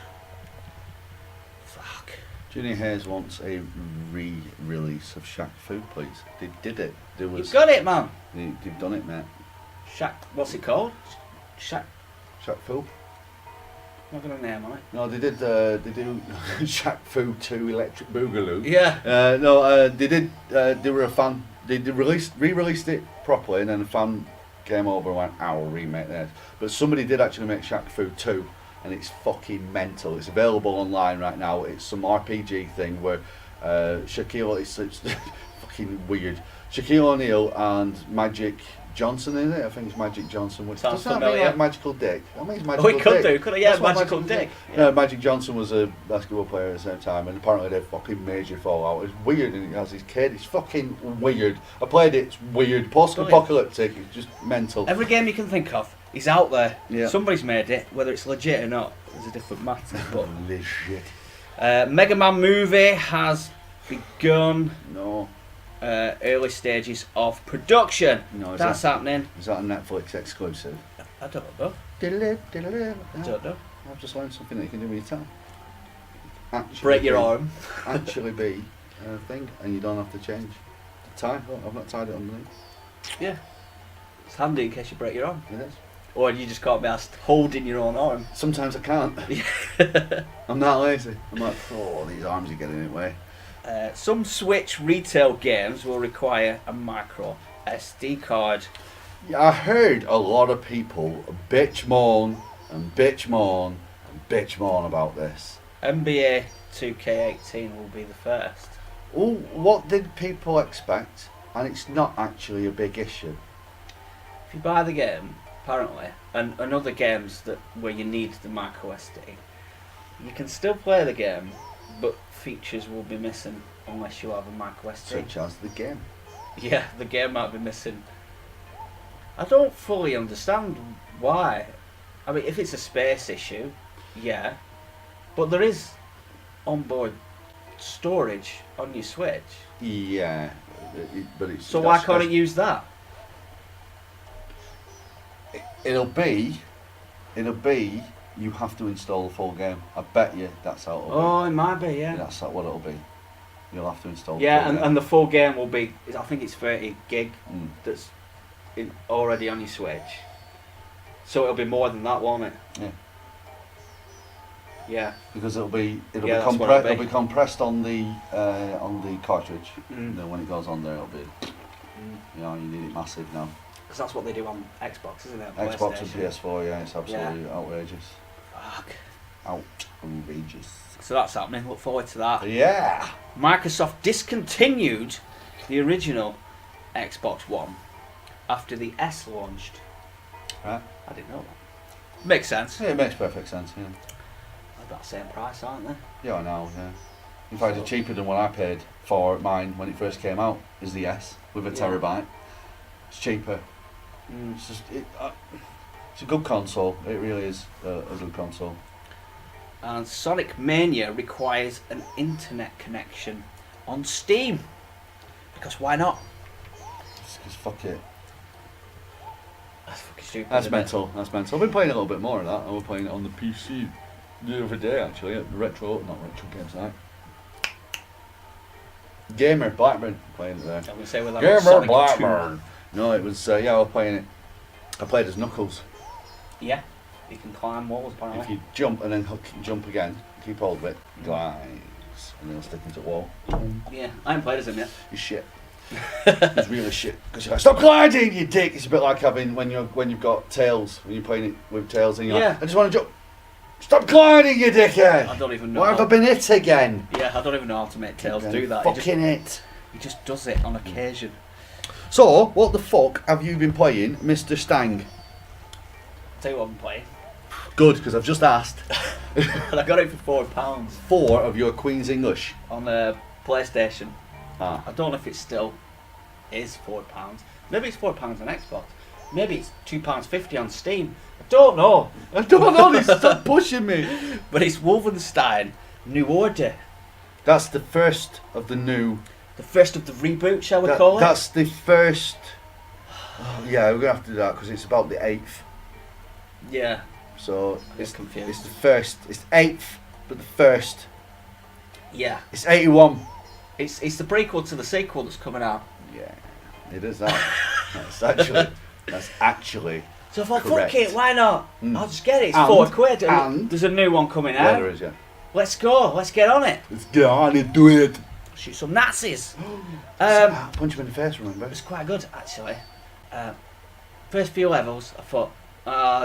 Fuck. Ginny Hayes wants a re-release of Shaq Fu, please. They did it. There You've was. got it, man. They've done it, mate. Shaq. What's it called? Shaq. Shaq Fu. Not got a name on it. No, they did. They do Shaq Fu 2 Electric Boogaloo. Yeah. They did. They were a fan. They re-released it properly, and then a fan came over and went, "I'll remake this." But somebody did actually make Shaq Fu 2, and it's fucking mental. It's available online right now. It's some RPG thing where Shaquille. It's fucking weird. Shaquille O'Neal and Magic Johnson in it. I think it's Magic Johnson. Which Sounds doesn't that mean familiar. like Magical Dick? I mean, it's Magical Oh, it could Dick. do. Could have, yeah, That's what Magical Dick. No, Magic Johnson was a basketball player at the same time, and apparently they fucking major fallout. It's weird, and he has his kid. It's fucking weird. I played it. It's weird. Post-apocalyptic. It's just mental. Every game you can think of is out there. Yeah. Somebody's made it. Whether it's legit or not is a different matter. But Holy shit. Mega Man movie has begun No, early stages of production. no. That's happening. Is that a Netflix exclusive? I don't know. I don't know. I've just learned something that you can do with your time. Actually Break your be- arm. Actually be a thing, and you don't have to change the tie. Oh, I've not tied it underneath. Yeah. It's handy in case you break your arm. It is. Or you just can't be asked holding your own arm. Sometimes I can't. I'm that lazy. I'm like, oh, these arms are getting in the way. Some Switch retail games will require a micro SD card. Yeah, I heard a lot of people bitch moan and bitch moan and bitch moan about this. NBA 2K18 will be the first. Oh, what did people expect? And it's not actually a big issue. If you buy the game, apparently, and other games that where you need the micro SD, you can still play the game, but features will be missing unless you have a micro SD. Such as the game. Yeah, the game might be missing I don't fully understand why. I mean, if it's a space issue, yeah, but there is onboard storage on your Switch. Yeah, but it's So why can't it use that? It'll be. You have to install the full game. I bet you that's how it'll Oh, it might be, yeah. be. That's what it'll be. You'll have to install. Yeah, the full game. and the full game will be. I think it's 30 gig. Mm. That's already on your Switch. So it'll be more than that, won't it? Yeah. Yeah. Because it'll be Yeah, that's what it'll be. it'll be compressed on the cartridge. Mm. And then when it goes on there, it'll be. You know, you need it massive now. Because that's what they do on Xbox, isn't it? Xbox and PlayStation. PS4, yeah, it's absolutely outrageous. Fuck. Outrageous. So that's happening. Look forward to that. Yeah. Microsoft discontinued the original Xbox One after the S launched. Right. I didn't know that. Makes sense. Yeah, it makes perfect sense. Yeah. They're about the same price, aren't they? Yeah, I know. Yeah. In fact, it's cheaper than what I paid for mine when it first came out. Is the S with a terabyte? It's cheaper. It's just it's a good console. It really is a good console. And Sonic Mania requires an internet connection on Steam. Because why not? Because fuck it. That's fucking stupid. That's isn't it? mental. That's mental. I've been playing a little bit more of that. I was playing it on the PC the other day actually at the not retro games night. Gamer Blackburn playing it there. I'm going to say with that Gamer Sonic Blackburn. No, it was I was playing it. I played as Knuckles. 2. Yeah, you can climb walls If apparently. you jump and then jump again, keep hold of it, glides, and then it'll stick into the wall. Yeah, I haven't played as him yet. It's shit. It's really shit. Because you're like, stop gliding, you dick. It's a bit like having when you've got tails, when you're playing it with tails, and you're like, I just want to jump. Stop gliding, you dickhead. I don't even know. Why have I been hit again? Yeah, I don't even know how to make Tails do that. Fucking it. He just does it on occasion. So, what the fuck have you been playing, Mr. Stang? Tell you what I'm playing. Good, because I've just asked. And I got it for £4 4 of your Queen's English. on the PlayStation. Ah. I don't know if it still is £4. Maybe it's £4 on Xbox. Maybe it's £2.50 on Steam. I don't know. I don't know, stop pushing me. But it's Wolfenstein New Order. That's the first of the new... The first of the reboot, shall we call it? That's the first... Yeah, we're going to have to do that because it's about the 8th. Yeah. So It's confused. It's the first. It's the 8th, but the first. Yeah. It's 81. It's the prequel to the sequel that's coming out. Yeah, it is that. That's actually So I thought, correct. fuck it, why not? Mm. I'll just get it. It's And- £4. and- There's a new one coming Yeah, out. there is, yeah. Let's go. Let's get on it. Let's get on and do it. Shoot some Nazis. Punch him in the face, remember? It was quite good, actually. First few levels, I thought,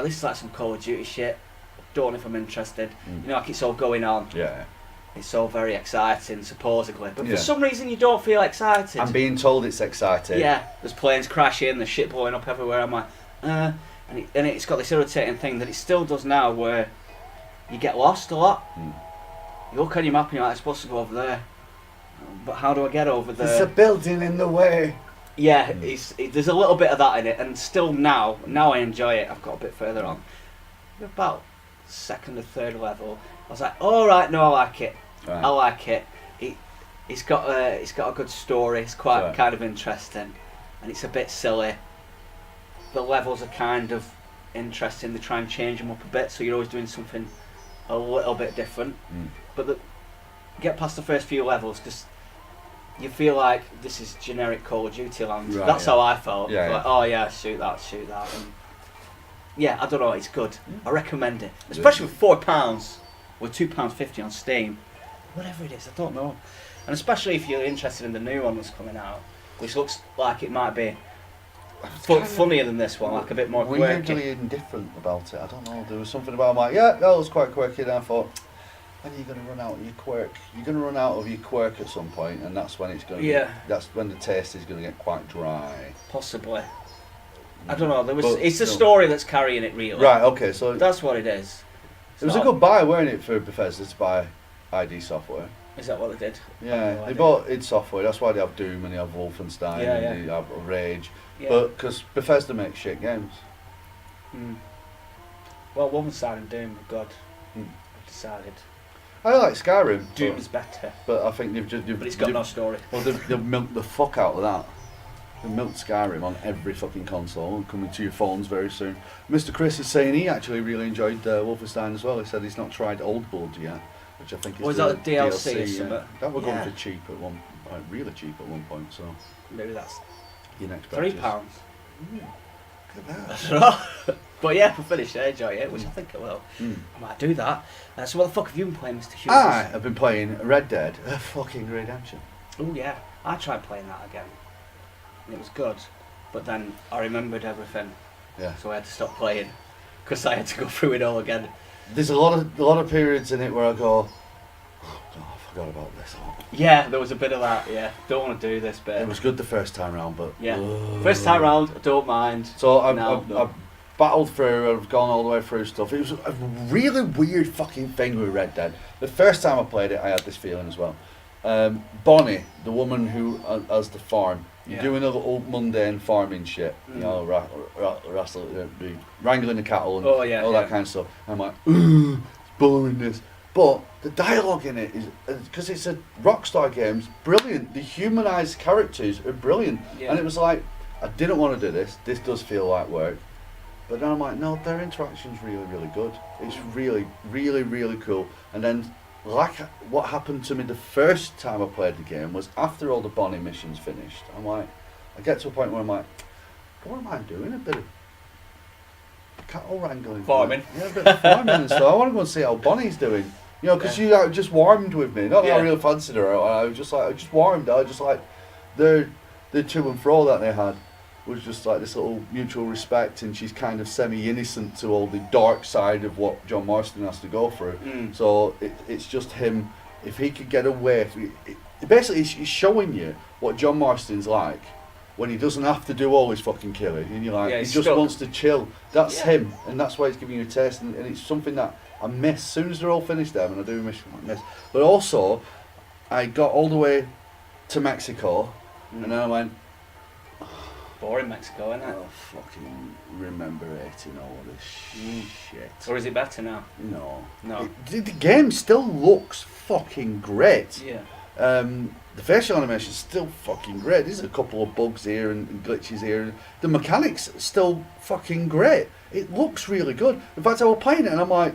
this is like some Call of Duty shit. Don't know if I'm interested. Mm. You know, like it's all going on. Yeah. It's all very exciting, supposedly. But Yeah. for some reason, you don't feel excited. I'm being told it's exciting. Yeah, there's planes crashing, there's shit blowing up everywhere. I'm like, and it's got this irritating thing that it still does now, where you get lost a lot. Mm. You look on your map and you're like, I'm supposed to go over there, but how do I get over there? There's a building in the way. Yeah, Mm. there's a little bit of that in it, and still now I enjoy it. I've got a bit further on, about second or third level. I was like, all right, no, I like it. Right. I like it. It's got a good story. It's quite Right. kind of interesting, and it's a bit silly. The levels are kind of interesting. They try and change them up a bit, so you're always doing something a little bit different. Mm. But get past the first few levels, because you feel like this is generic Call of Duty land. Right, That's yeah. how I felt. Yeah, Like, yeah. oh yeah, shoot that. And yeah, I don't know, it's good. I recommend it. Especially with £4 or £2.50 on Steam. Whatever it is, I don't know. And especially if you're interested in the new one that's coming out, which looks like it might be funnier than this one, like a bit more quirky. Weirdly indifferent about it. I don't know. There was something about my that was quite quirky, and I thought, when are you going to run out of your quirk? You're going to run out of your quirk at some point, and that's when it's going to. Yeah. That's when the taste is going to get quite dry. Possibly. I don't know. But It's the no. story that's carrying it, really. Right. Okay. So That's what it is. it was a good buy, weren't it, for Bethesda to buy ID Software? Is that what they did? Yeah, No they idea. bought id Software. That's why they have Doom and they have Wolfenstein Yeah, and they have Rage. Yeah. But because Bethesda makes shit games. Well, Wolfenstein and Doom, God, Mm. I've decided. I like Skyrim. Doom's better, But I think but it's got no story. Well, they've milked the fuck out of that. They've milked Skyrim on every fucking console, coming to your phones very soon. Mr. Chris is saying he actually really enjoyed Wolfenstein as well. He said he's not tried Old Blood yet, which I think is Was the that a DLC or yeah. something? That were going Yeah. for cheap at one point, really cheap at one point, so Maybe that's your next £3. Look at that. I don't know. But yeah, if I finish it, enjoy it, which I think I will. Mm. I might do that. So what the fuck have you been playing, Mr. Hughes? I have been playing Red Dead fucking Redemption. Oh yeah, I tried playing that again. And it was good, but then I remembered everything, Yeah. so I had to stop playing because I had to go through it all again. There's a lot of periods in it where I go, oh God, I forgot about this. Yeah, there was a bit of that. Yeah, don't want to do this bit. It was good the first time round, but Yeah, first time round, I don't mind. So No. I've battled through, I've gone all the way through stuff. It was a really weird fucking thing with Red Dead. The first time I played it, I had this feeling as well. Bonnie, the woman who has the farm, Yeah. doing a little mundane farming shit, you know, wrangling the cattle and Oh, yeah, all yeah. that kind of stuff. I'm like, ugh, it's boring this. But the dialogue in it is, because it's a Rockstar game, it's brilliant. The humanised characters are brilliant. Yeah. And it was like, I didn't want to do this. This does feel like work. But then I'm like, no, their interaction's really, really good. It's really, really, really cool. And then, like what happened to me the first time I played the game was after all the Bonnie missions finished, I'm like, I get to a point where I'm like, what am I doing? A bit of cattle wrangling. Farming. Yeah, a bit of farming and stuff. I want to go and see how Bonnie's doing. You know, because you just warmed with me. Not that I Yeah. really fancied her. I was just like, I just warmed. I just like, the to and fro that they had was just like this little mutual respect, and she's kind of semi-innocent to all the dark side of what John Marston has to go through. So it's just him. If he could get away, basically he's showing you what John Marston's like when he doesn't have to do all his fucking killing, and you're like, Yeah, he he's just stuck. wants to chill. That's Yeah. him, and that's why he's giving you a taste, and it's something that I miss. As soon as they're all finished them, and I do miss. But also, I got all the way to Mexico, and then I went, Boring Mexico, isn't it? oh, fucking remember hating all this shit. Or is it better now? No. No. The game still looks fucking great. Yeah. The facial animation is still fucking great. There's a couple of bugs here and glitches here. The mechanics still fucking great. It looks really good. In fact, I was playing it and I'm like,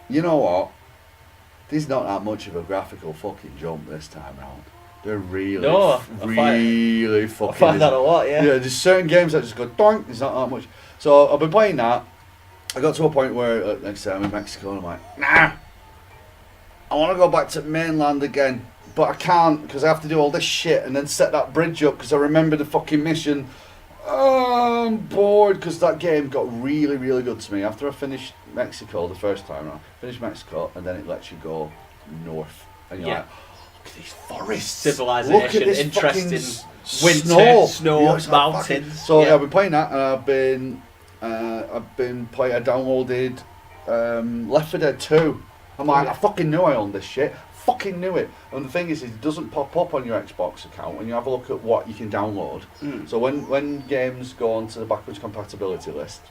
you know what? There's not that much of a graphical fucking jump this time round. They're really, No, really fucking. I find that a lot, yeah. Yeah, there's certain games that just go doink. There's not that much. So I've been playing that. I got to a point where, like I said, I'm in Mexico and I'm like, nah. I want to go back to mainland again, but I can't because I have to do all this shit and then set that bridge up because I remember the fucking mission. Oh, I'm bored because that game got really, really good to me. After I finished Mexico the first time around, finished Mexico and then it lets you go north and you're Yeah. like, look at these forests, Civilization, look at this interesting fucking winter, snow, Yeah, it's like mountains. fucking- So yeah. I've been playing that and I've been playing. I downloaded Left 4 Dead 2. I'm like, I fucking knew I owned this shit. Fucking knew it. And the thing is, it doesn't pop up on your Xbox account when you have a look at what you can download. So when games go onto the backwards compatibility list,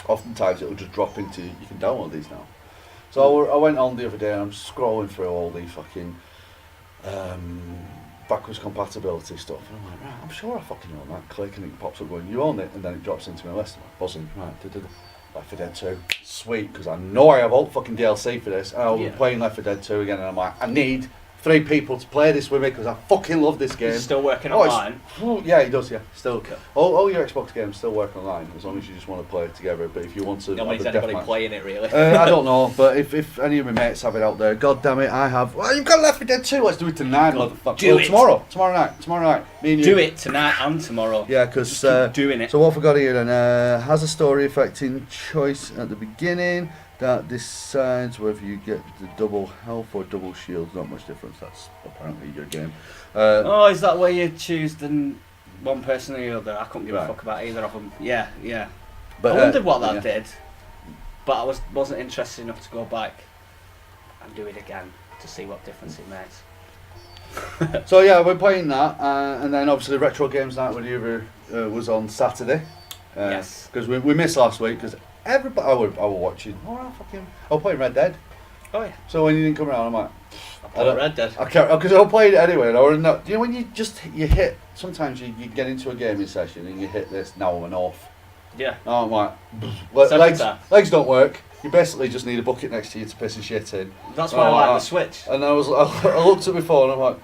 oftentimes it'll just drop into you can download these now. So I went on the other day and I'm scrolling through all the fucking backwards compatibility stuff, and I'm like, right, I'm sure I fucking own that. Click and it pops up going, you own it, and then it drops into my list. I'm like, buzzing, right, Left 4 Dead 2, sweet, because I know I have all fucking DLC for this, and I'll be playing Left 4 Dead 2 again, and I'm like, I need 3 people to play this with me because I fucking love this game. Is it still working Oh, it's- online? Yeah, it does, yeah. Still, Okay. all your Xbox games still work online as long as you just want to play it together. But if you want to, Nobody's have a anybody deathmatch- playing it really. I don't know, but if any of my mates have it out there, god damn it, I have. Well, you've got Left 4 Dead 2. Let's do it tonight, motherfucker. Do it. Tomorrow night. Me and you. Do it tonight and tomorrow. Yeah, because Just keep doing it. So what I forgot here then, has a story affecting choice at the beginning that decides whether you get the double health or double shields. Not much difference. That's apparently your game. Oh, is that where you choose one person or the other? I couldn't give Right. a fuck about either of them. Yeah. But I wondered what that yeah. did, but I wasn't interested enough to go back and do it again. to see what difference it makes. So yeah, we're playing that, and then obviously Retro Games Night with you was on Saturday. Yes. Because we missed last week because everybody I were watching. I was playing Red Dead. Oh yeah. So when you didn't come around, I'm like, I played Red Dead. I can't because I played it anyway. And I was not. You know when you hit. Sometimes you get into a gaming session and you hit this now and off. Yeah. And I'm like, legs don't work. You basically just need a bucket next to you to piss and shit in. That's why I like the Switch. And I looked at my phone and I'm like,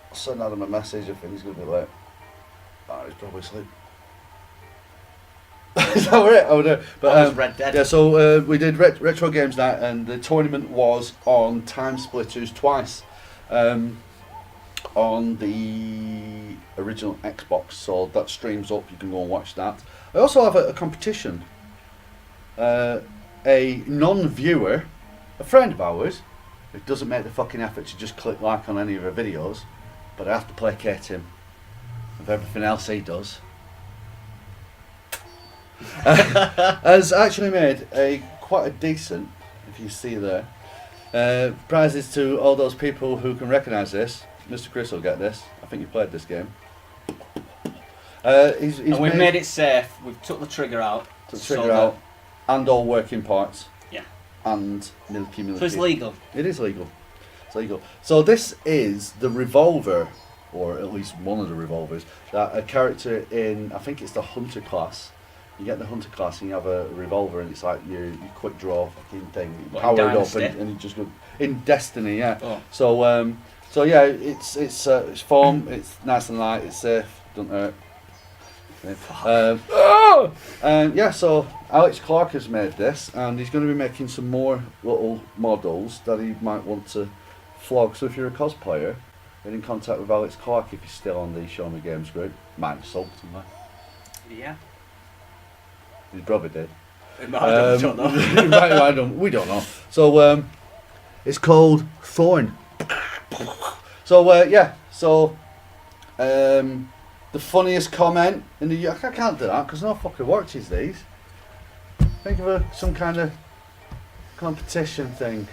I'll send Adam a message. I think he's going to be late. Oh, he's probably asleep. Is that it? Oh no. But That was Red Dead. yeah, so we did Retro Games Night, and the tournament was on Time Splitters twice. On the original Xbox, so that streams up. You can go and watch that. I also have a competition. A non-viewer, a friend of ours, who doesn't make the fucking effort to just click like on any of her videos, but I have to placate him of everything else he does. Has actually made quite a decent, if you see there, prizes to all those people who can recognise this. Mr. Chris will get this. I think you played this game. He's and we've made it safe. We've took the trigger out. And all working parts. Yeah. And milky. So it's legal. It is legal. It's legal. So this is the revolver, or at least one of the revolvers, that a character in, I think it's the Hunter class. You get the Hunter class and you have a revolver, and it's like your quick draw fucking thing. You power it up and you just go in Destiny, yeah. Oh. So yeah, it's form. It's nice and light. It's safe. Doesn't hurt. Yeah, so Alex Clark has made this, and he's going to be making some more little models that he might want to flog. So if you're a cosplayer, get in contact with Alex Clark if he's still on the Show Me Games group. Might have sold somewhere. Yeah. His brother did. We don't know. We don't know. So it's called Thorn. So yeah, so the funniest comment in the I can't do that because no fucker watches these. Think of some kind of competition thing.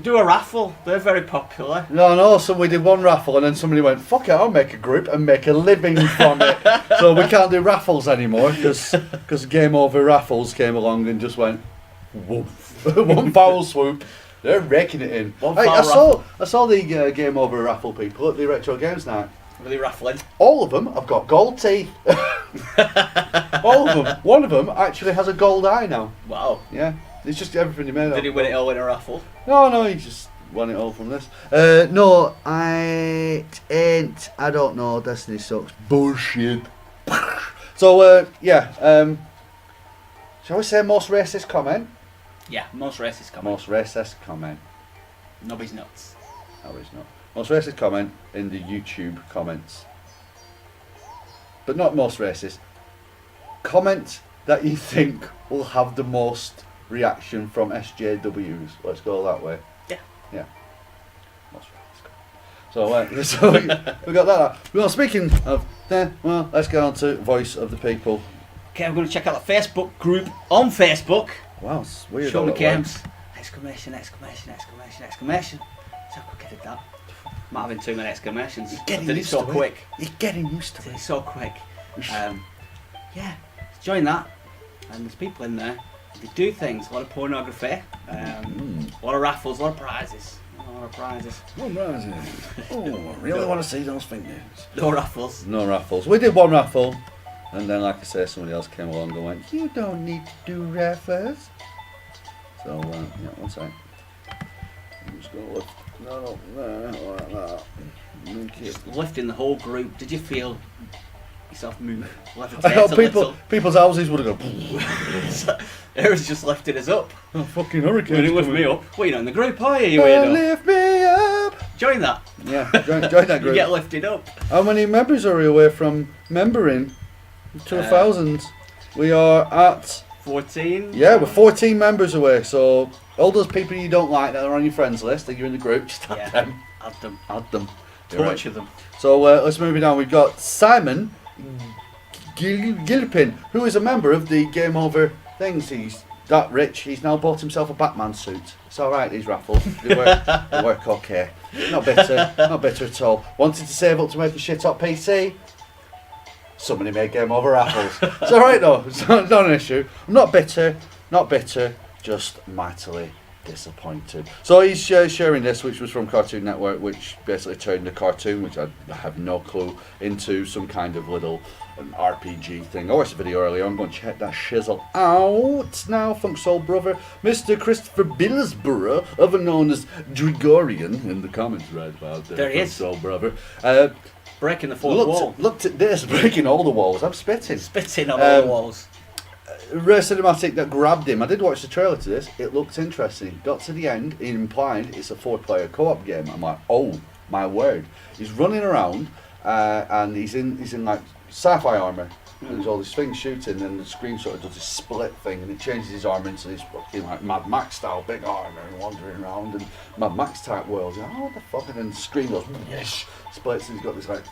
Do a raffle. They're very popular. No. So we did one raffle, and then somebody went, "Fuck it, I'll make a group and make a living from it." So we can't do raffles anymore because Game Over Raffles came along and just went, woof, one foul swoop. They're raking it in. I saw the Game Over raffle people at the Retro Games Night. Were they raffling? All of them have got gold teeth. All of them. One of them actually has a gold eye now. Wow. Yeah. It's just everything he made. Did he win it all in a raffle? No, he just won it all from this. No, I ain't. I don't know. Destiny sucks. Bullshit. So, yeah. Shall we say most racist comment? Yeah, most racist comment. Most racist comment. Nobody's nuts. No, he's not. Most racist comment in the YouTube comments. But not most racist. Comment that you think will have the most reaction from SJWs. Let's go that way. Yeah. Yeah. Most racist. So we got that. Well, speaking of well, let's get on to Voice of the People. Okay, I'm going to check out the Facebook group on Facebook. Wow, it's weird. Show Me Games! Exclamation, exclamation, exclamation, exclamation. So quick I did that. Might have been too many exclamations. You're getting did used it so to quick. You're getting used to Did it. it so quick. Yeah, join that. And there's people in there. They do things. A lot of pornography. A lot of raffles. A lot of prizes. Oh, I really want to see those fingers. No raffles. No raffles. We did one raffle. And then, like I say, somebody else came along and went, "You don't need to do raffles." So, yeah, one sec. I'm just going to lift that up there, like that. Just lifting the whole group. Did you feel yourself move? I know people's houses would have gone. It was just lifting us up. Oh, fucking hurricane. When you lift me up. Well, you're not in the group, are you? You weirdo. Lift me up. Join that. Yeah, join that group. You get lifted up. How many members are we away from membering to 1,000? We are at 14. Yeah, we're 14 members away. So all those people you don't like that are on your friends list, that you're in the group, just add them. Add them. Torture them. So let's move it on. We've got Simon Gilpin, who is a member of the Game Over things. He's that rich. He's now bought himself a Batman suit. It's all right. These raffles, they work okay. Not bitter at all. Wanted to save up to make a shit hot PC. Somebody made game over raffles. It's all right though. It's not an issue. I'm not bitter. Just mightily disappointed. So he's sharing this, which was from Cartoon Network, which basically turned the cartoon, which I have no clue, into some kind of little RPG thing. I watched the video earlier. I'm going to check that shizzle out now. Funk Soul Brother, Mr. Christopher Billsborough, other known as Drigorian, in the comments right about there he Funk is. Soul Brother. Breaking the fourth wall. Looked at this, breaking all the walls. I'm spitting. Spitting on all the walls. Rare cinematic that grabbed him. I did watch the trailer to this. It looked interesting. Got to the end. It implied it's a 4-player co-op game. I'm like, oh my word! He's running around and he's in like sci-fi armor. And there's all these things shooting, and the screen sort of does this split thing, and it changes his armor into this fucking like Mad Max style big armor and wandering around and Mad Max type worlds. You're like, oh, what the fuck? And then the screen goes whoosh, splits, and he's got this like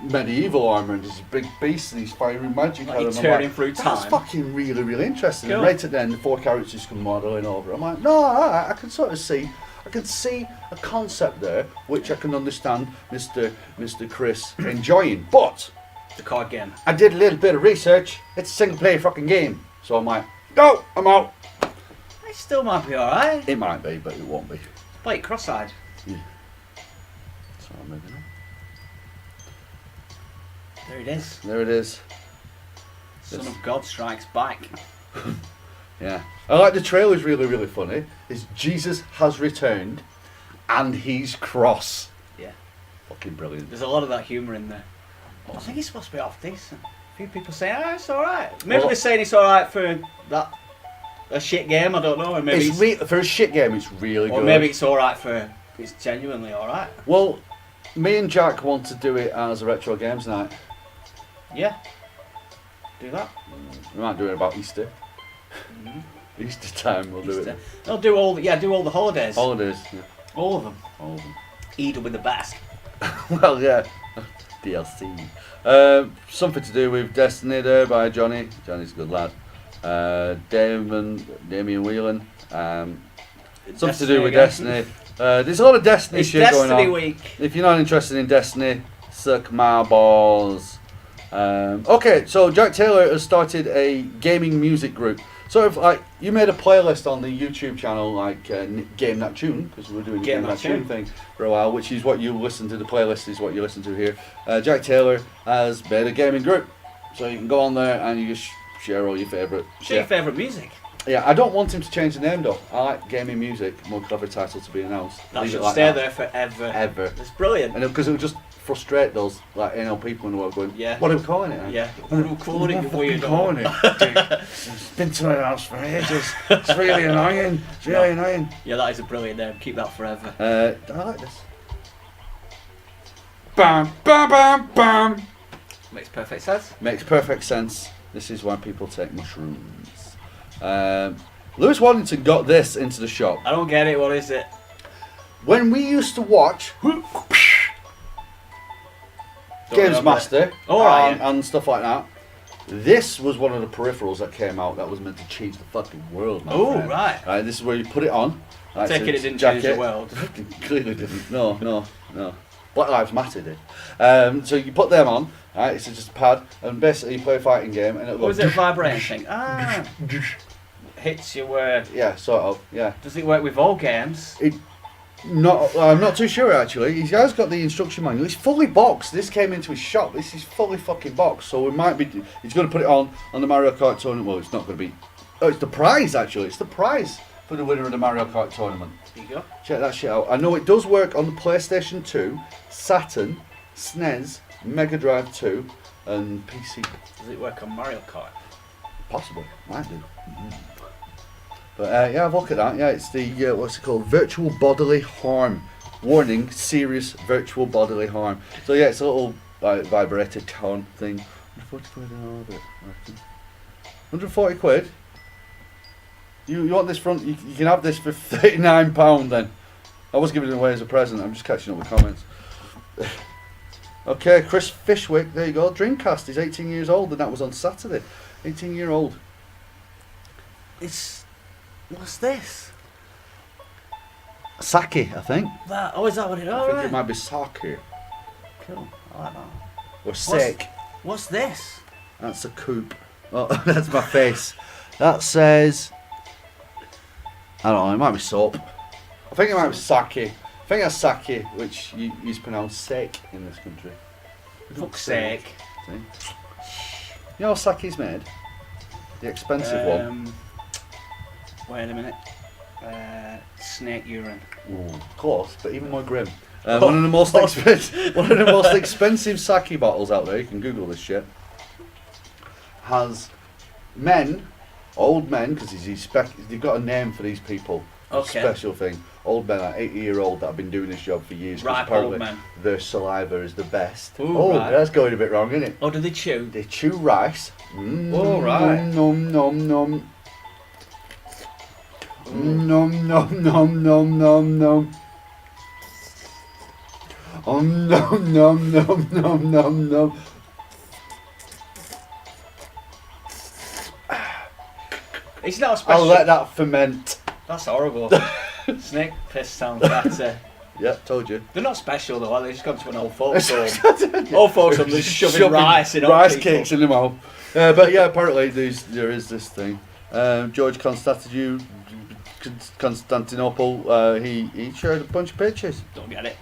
medieval armor and this big beast and he's firing magic like at him. He's turning through time. That's fucking really interesting. Cool. And right at the end, the 4 characters come modelling over. I'm like, no, I can sort of see. I can see a concept there, which I can understand Mr. Chris enjoying. But the card game. I did a little bit of research. It's a single-player fucking game. So I'm like, no, I'm out. It still might be alright. It might be, but it won't be. Play it cross-eyed. Yeah. So I'm moving on. There it is. There it is. Son of God strikes back. Yeah. I like the trailer's really funny. Is Jesus has returned and he's cross. Yeah. Fucking brilliant. There's a lot of that humour in there. I think it's supposed to be half decent. A few people say, it's alright. Maybe they're saying it's alright for a shit game, I don't know. Or maybe for a shit game, it's really good. Or maybe it's alright it's genuinely alright. Well, me and Jack want to do it as a retro games night. Yeah. Do that. We might do it about Easter. Easter time we'll do it. They'll do all the holidays. Holidays, yeah. All of them. All of them. Eid will be the best. Well, yeah. DLC. Something to do with Destiny there by Johnny. Johnny's a good lad. Damien Whelan. Something to do with Destiny. There's a lot of Destiny shit going on. Destiny week. If you're not interested in Destiny, suck my balls. Okay, so Jack Taylor has started a gaming music group. Sort of like, you made a playlist on the YouTube channel, like Game That Tune, because we were doing the Game That Tune thing for a while, which is what you listen to, the playlist is what you listen to here. Jack Taylor has made a gaming group, so you can go on there and you just share all your favourite Share your favourite music. Yeah, I don't want him to change the name though. I like gaming music, more clever title to be announced. That should stay there forever. Ever. It's brilliant. And because it would just frustrate those like people in the world going, yeah. What are we calling it? Yeah. What are we calling it? What are we calling it? It's been to my house for ages. It's really annoying. It's really annoying. Yeah, that is a brilliant name. Keep that forever. I like this. Bam, bam, bam, bam. Makes perfect sense. Makes perfect sense. This is why people take mushrooms. Lewis Waddington got this into the shop. I don't get it. What is it? When we used to watch Games Master and stuff like that, this was one of the peripherals that came out that was meant to change the fucking world. Oh, right. This is where you put it on. Right, Take it didn't change the world. Clearly didn't. No. Black Lives Matter did. So you put them on. Right, it's just a pad, and basically you play a fighting game, and it'll go. Was it a vibrating thing? Hits you where? Yeah, sort of. Yeah. Does it work with all games? I'm not too sure actually. He has got the instruction manual. It's fully boxed. This came into his shop. This is fully fucking boxed. So it might be. He's going to put it on the Mario Kart tournament. Well, it's not going to be. Oh, it's the prize actually. It's the prize for the winner of the Mario Kart tournament. There you go. Check that shit out. I know it does work on the PlayStation 2, Saturn, SNES, Mega Drive 2, and PC. Does it work on Mario Kart? Possibly. Might do. But yeah, have a look at that. Yeah, it's the what's it called? Virtual bodily harm. Warning: serious virtual bodily harm. So yeah, it's a little vibrator tone thing. 140 quid an order. 140 quid. You want this front? You can have this for £39 then. I was giving it away as a present. I'm just catching up with comments. Okay, Chris Fishwick. There you go. Dreamcast is 18 years old, and that was on Saturday. 18-year-old. It's What's this? Sake, I think. Is that what it is? I think it might be sake. Cool. I like that. Or sake. What's this? That's a coupe. Oh, that's my face. That says... I don't know, it might be soap. I think it might be sake. I think that's sake, which is pronounced sake in this country. Fuck's sake. See? You know how sake's made? The expensive one. Wait a minute. Snake urine. Ooh, close, but even more grim. One of the most expensive sake bottles out there, you can Google this shit, has men, old men, because they've got a name for these people. Okay. Special thing. Old men, like 80-year-old that have been doing this job for years. Right, apparently old men. their saliva is the best. Ooh, right. That's going a bit wrong, isn't it? Oh, do they chew? They chew rice. Oh, right. Nom nom nom. Nom nom nom nom nom nom. Oh nom nom nom nom nom nom. It's not a special. I'll let that ferment. That's horrible. Snake piss sounds better. Yeah, told you. They're not special though, are they? Just gone to an old folks home. Old folks home, just shoving rice in rice people. cakes in the mouth. But yeah, apparently there is this thing. George Constantinople, he shared a bunch of pictures. Don't get it.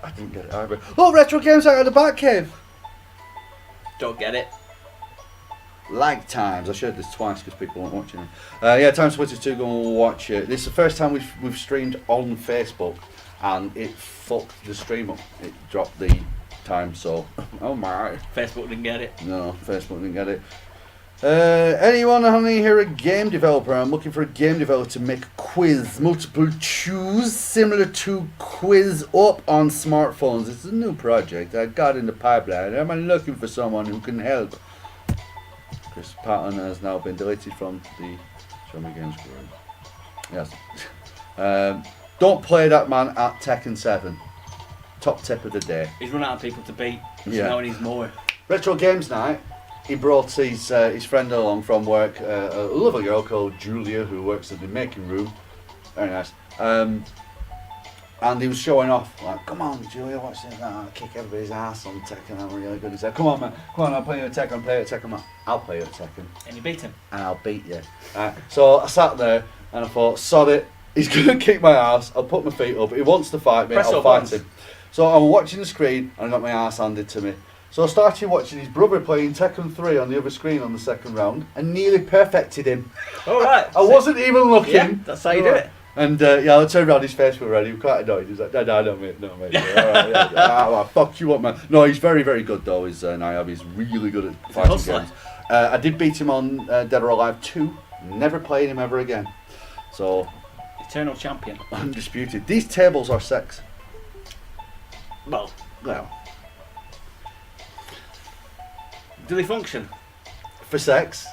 I didn't get it either. Oh, retro games out of the Batcave. Don't get it. Like Times. I shared this twice because people weren't watching it. Yeah, Times 22, go and watch it. This is the first time we've streamed on Facebook, and it fucked the stream up. It dropped the time, so oh my. Facebook didn't get it. No, Facebook didn't get it. Anyone honey here a game developer? I'm looking for a game developer to make a quiz, multiple choose, similar to Quiz Up on smartphones. It's a new project I got in the pipeline. I'm looking for someone who can help. Chris Patton has now been deleted from the Show Me Games group. Yes. Don't play that man at Tekken 7. Top tip of the day. He's run out of people to beat. Yeah. Now he needs more. Retro Games Night. He brought his friend along from work, a lovely girl called Julia who works in the making room. Very nice. And he was showing off, like, come on, Julia, watch this. I'll kick everybody's ass on Tekken. I'm really good. He said, come on, man. Come on, I'll play you a Tekken. Play a Tekken, man. I'll play you a Tekken. And you beat him. And I'll beat you. So I sat there and I thought, sod it. He's going to kick my ass. I'll put my feet up. He wants to fight me. I'll fight him. So I'm watching the screen and I got my ass handed to me. So I started watching his brother playing Tekken 3 on the other screen on the second round and nearly perfected him. All right. I wasn't even looking. Yeah, that's how you do it. And yeah, I turned around, his face was red. He was quite annoyed. He was like, no, mate. All right, yeah. Fuck you up, man. No, he's very, very good, though. He's really good at fighting games. I did beat him on Dead or Alive 2. Never playing him ever again. So... Eternal champion. Undisputed. These tables are sex. Well. Do they function? For sex?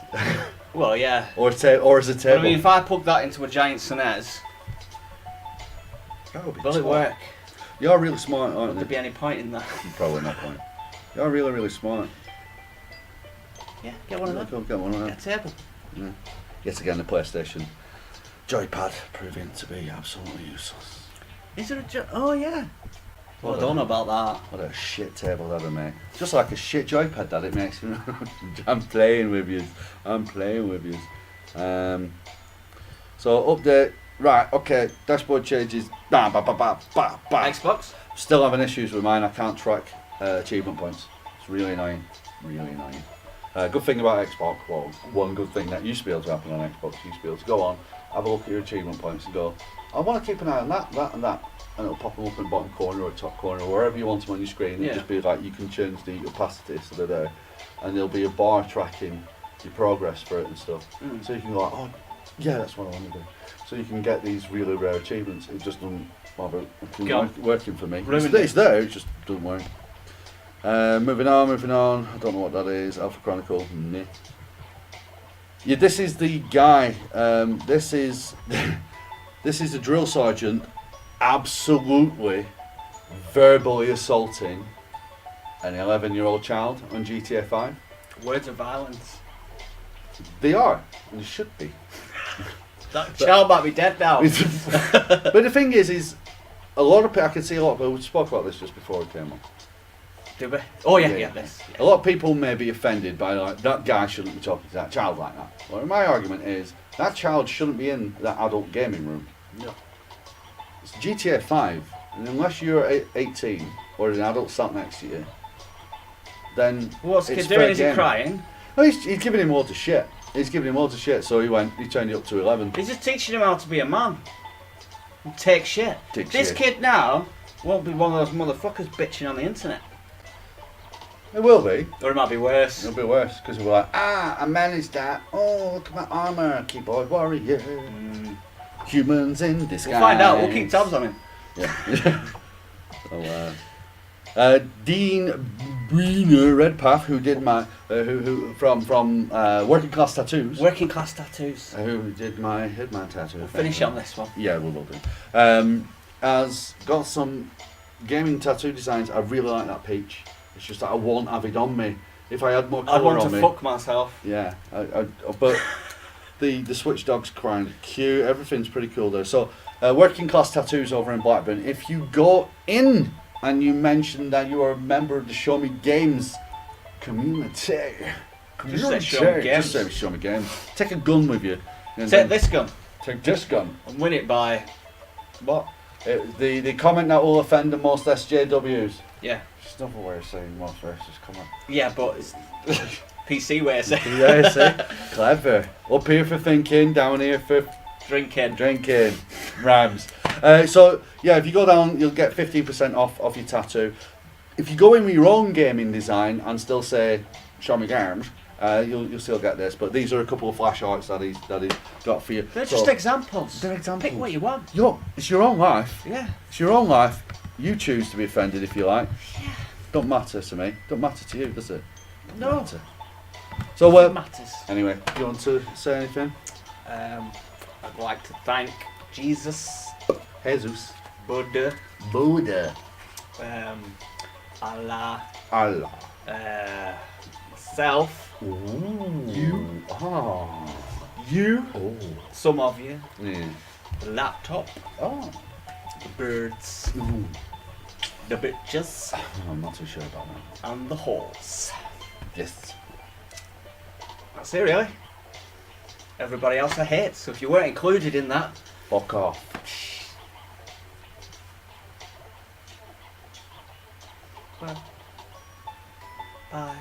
Well, yeah. Or as a table? I mean, if I plug that into a giant SNES, will it work? You're really smart, aren't you? Would there be any point in that? Probably no point. You're really, really smart. Yeah, get one of them. Get one of them. Get a table. Yeah. Yet again, the PlayStation joypad proving to be absolutely useless. Is there a oh yeah. Well, I don't know about that. What a shit table that'll make. Just like a shit joypad that it makes. I'm playing with you. So update. Right, okay. Dashboard changes. Xbox? Still having issues with mine. I can't track achievement points. It's really annoying. Good thing about Xbox, well, one good thing that used to be able to happen on Xbox, you used to be able to go on, have a look at your achievement points and go, I want to keep an eye on that, and that. And it'll pop them up in the bottom corner or top corner, or wherever you want them on your screen. It'll just be like, you can change the opacity so they're there. And there'll be a bar tracking your progress for it and stuff. So you can go like, oh, yeah, that's what I want to do. So you can get these really rare achievements. It just doesn't bother working for me. It's there, it just doesn't work. Moving on. I don't know what that is. Alpha Chronicle. Nah. Yeah, this is the guy. This is the drill sergeant absolutely verbally assaulting an 11-year-old child on GTA 5. Words of violence. They are, and they should be. That child might be dead now. But the thing is a lot of people, I can see a lot of people, we spoke about this just before it came on. Did we? Oh yeah, this. A lot of people may be offended by like, that guy shouldn't be talking to that child like that. Well, my argument is, that child shouldn't be in that adult gaming room. No. It's GTA 5, and unless you're 18 or an adult sat next to you, then What's the it's kid doing? fair Is he game. crying? No, he's giving him loads of shit. He's giving him loads of shit, so he turned it up to 11. He's just teaching him how to be a man. And take shit. This shit. kid now won't be one of those motherfuckers bitching on the internet. It will be. Or it might be worse. It'll be worse, because we're like, I managed that. Oh, look at my armour, keyboard warrior. Humans in disguise. We'll find out. We'll keep tabs on him. Yeah. So, Dean Breener Redpath, who did my, who from Working Class Tattoos. Working class tattoos. Who did my Hitman tattoo. We'll finish on this one. Yeah, we will do. Has got some gaming tattoo designs. I really like that peach. It's just that I won't have it on me. If I had more I colour want on to me. fuck myself. Yeah, but the Switch dog's crying cute. Everything's pretty cool there. So, Working Class Tattoos over in Blackburn. If you go in and you mention that you are a member of the Show Me Games community, Just say Show Me Games. Just say Show Me Games. Take a gun with you. And Take then this gun Take this gun. and win it by what? The comment that will offend the most SJWs. Yeah. It's another way of saying most racist comment. Yeah, but it's PC way of saying. Yeah, see? Clever. Up here for thinking, down here for Drinking. drinking. Rhymes. So, yeah, if you go down, you'll get 15% off your tattoo. If you go in with your own gaming design and still say, show me games, you'll still get this. But these are a couple of flash arts that he's got for you. They're So, just examples. they're examples. Pick what you want. It's your own life. Yeah. It's your own life. You choose to be offended if you like. Yeah. Don't matter to me. Don't matter to you, does it? Don't No. matter. So, It matters. anyway, do you want to say anything? I'd like to thank Jesus, Jesus. Buddha, Buddha. Allah, Allah. myself, Ooh. You. Ah. you, Oh. some of you, Yeah. the laptop, Oh. the birds, Ooh. the bitches, I'm not too sure about that. and the horse. Yes. That's it, really. Everybody else I hate, so if you weren't included in that, Fuck off. well, bye.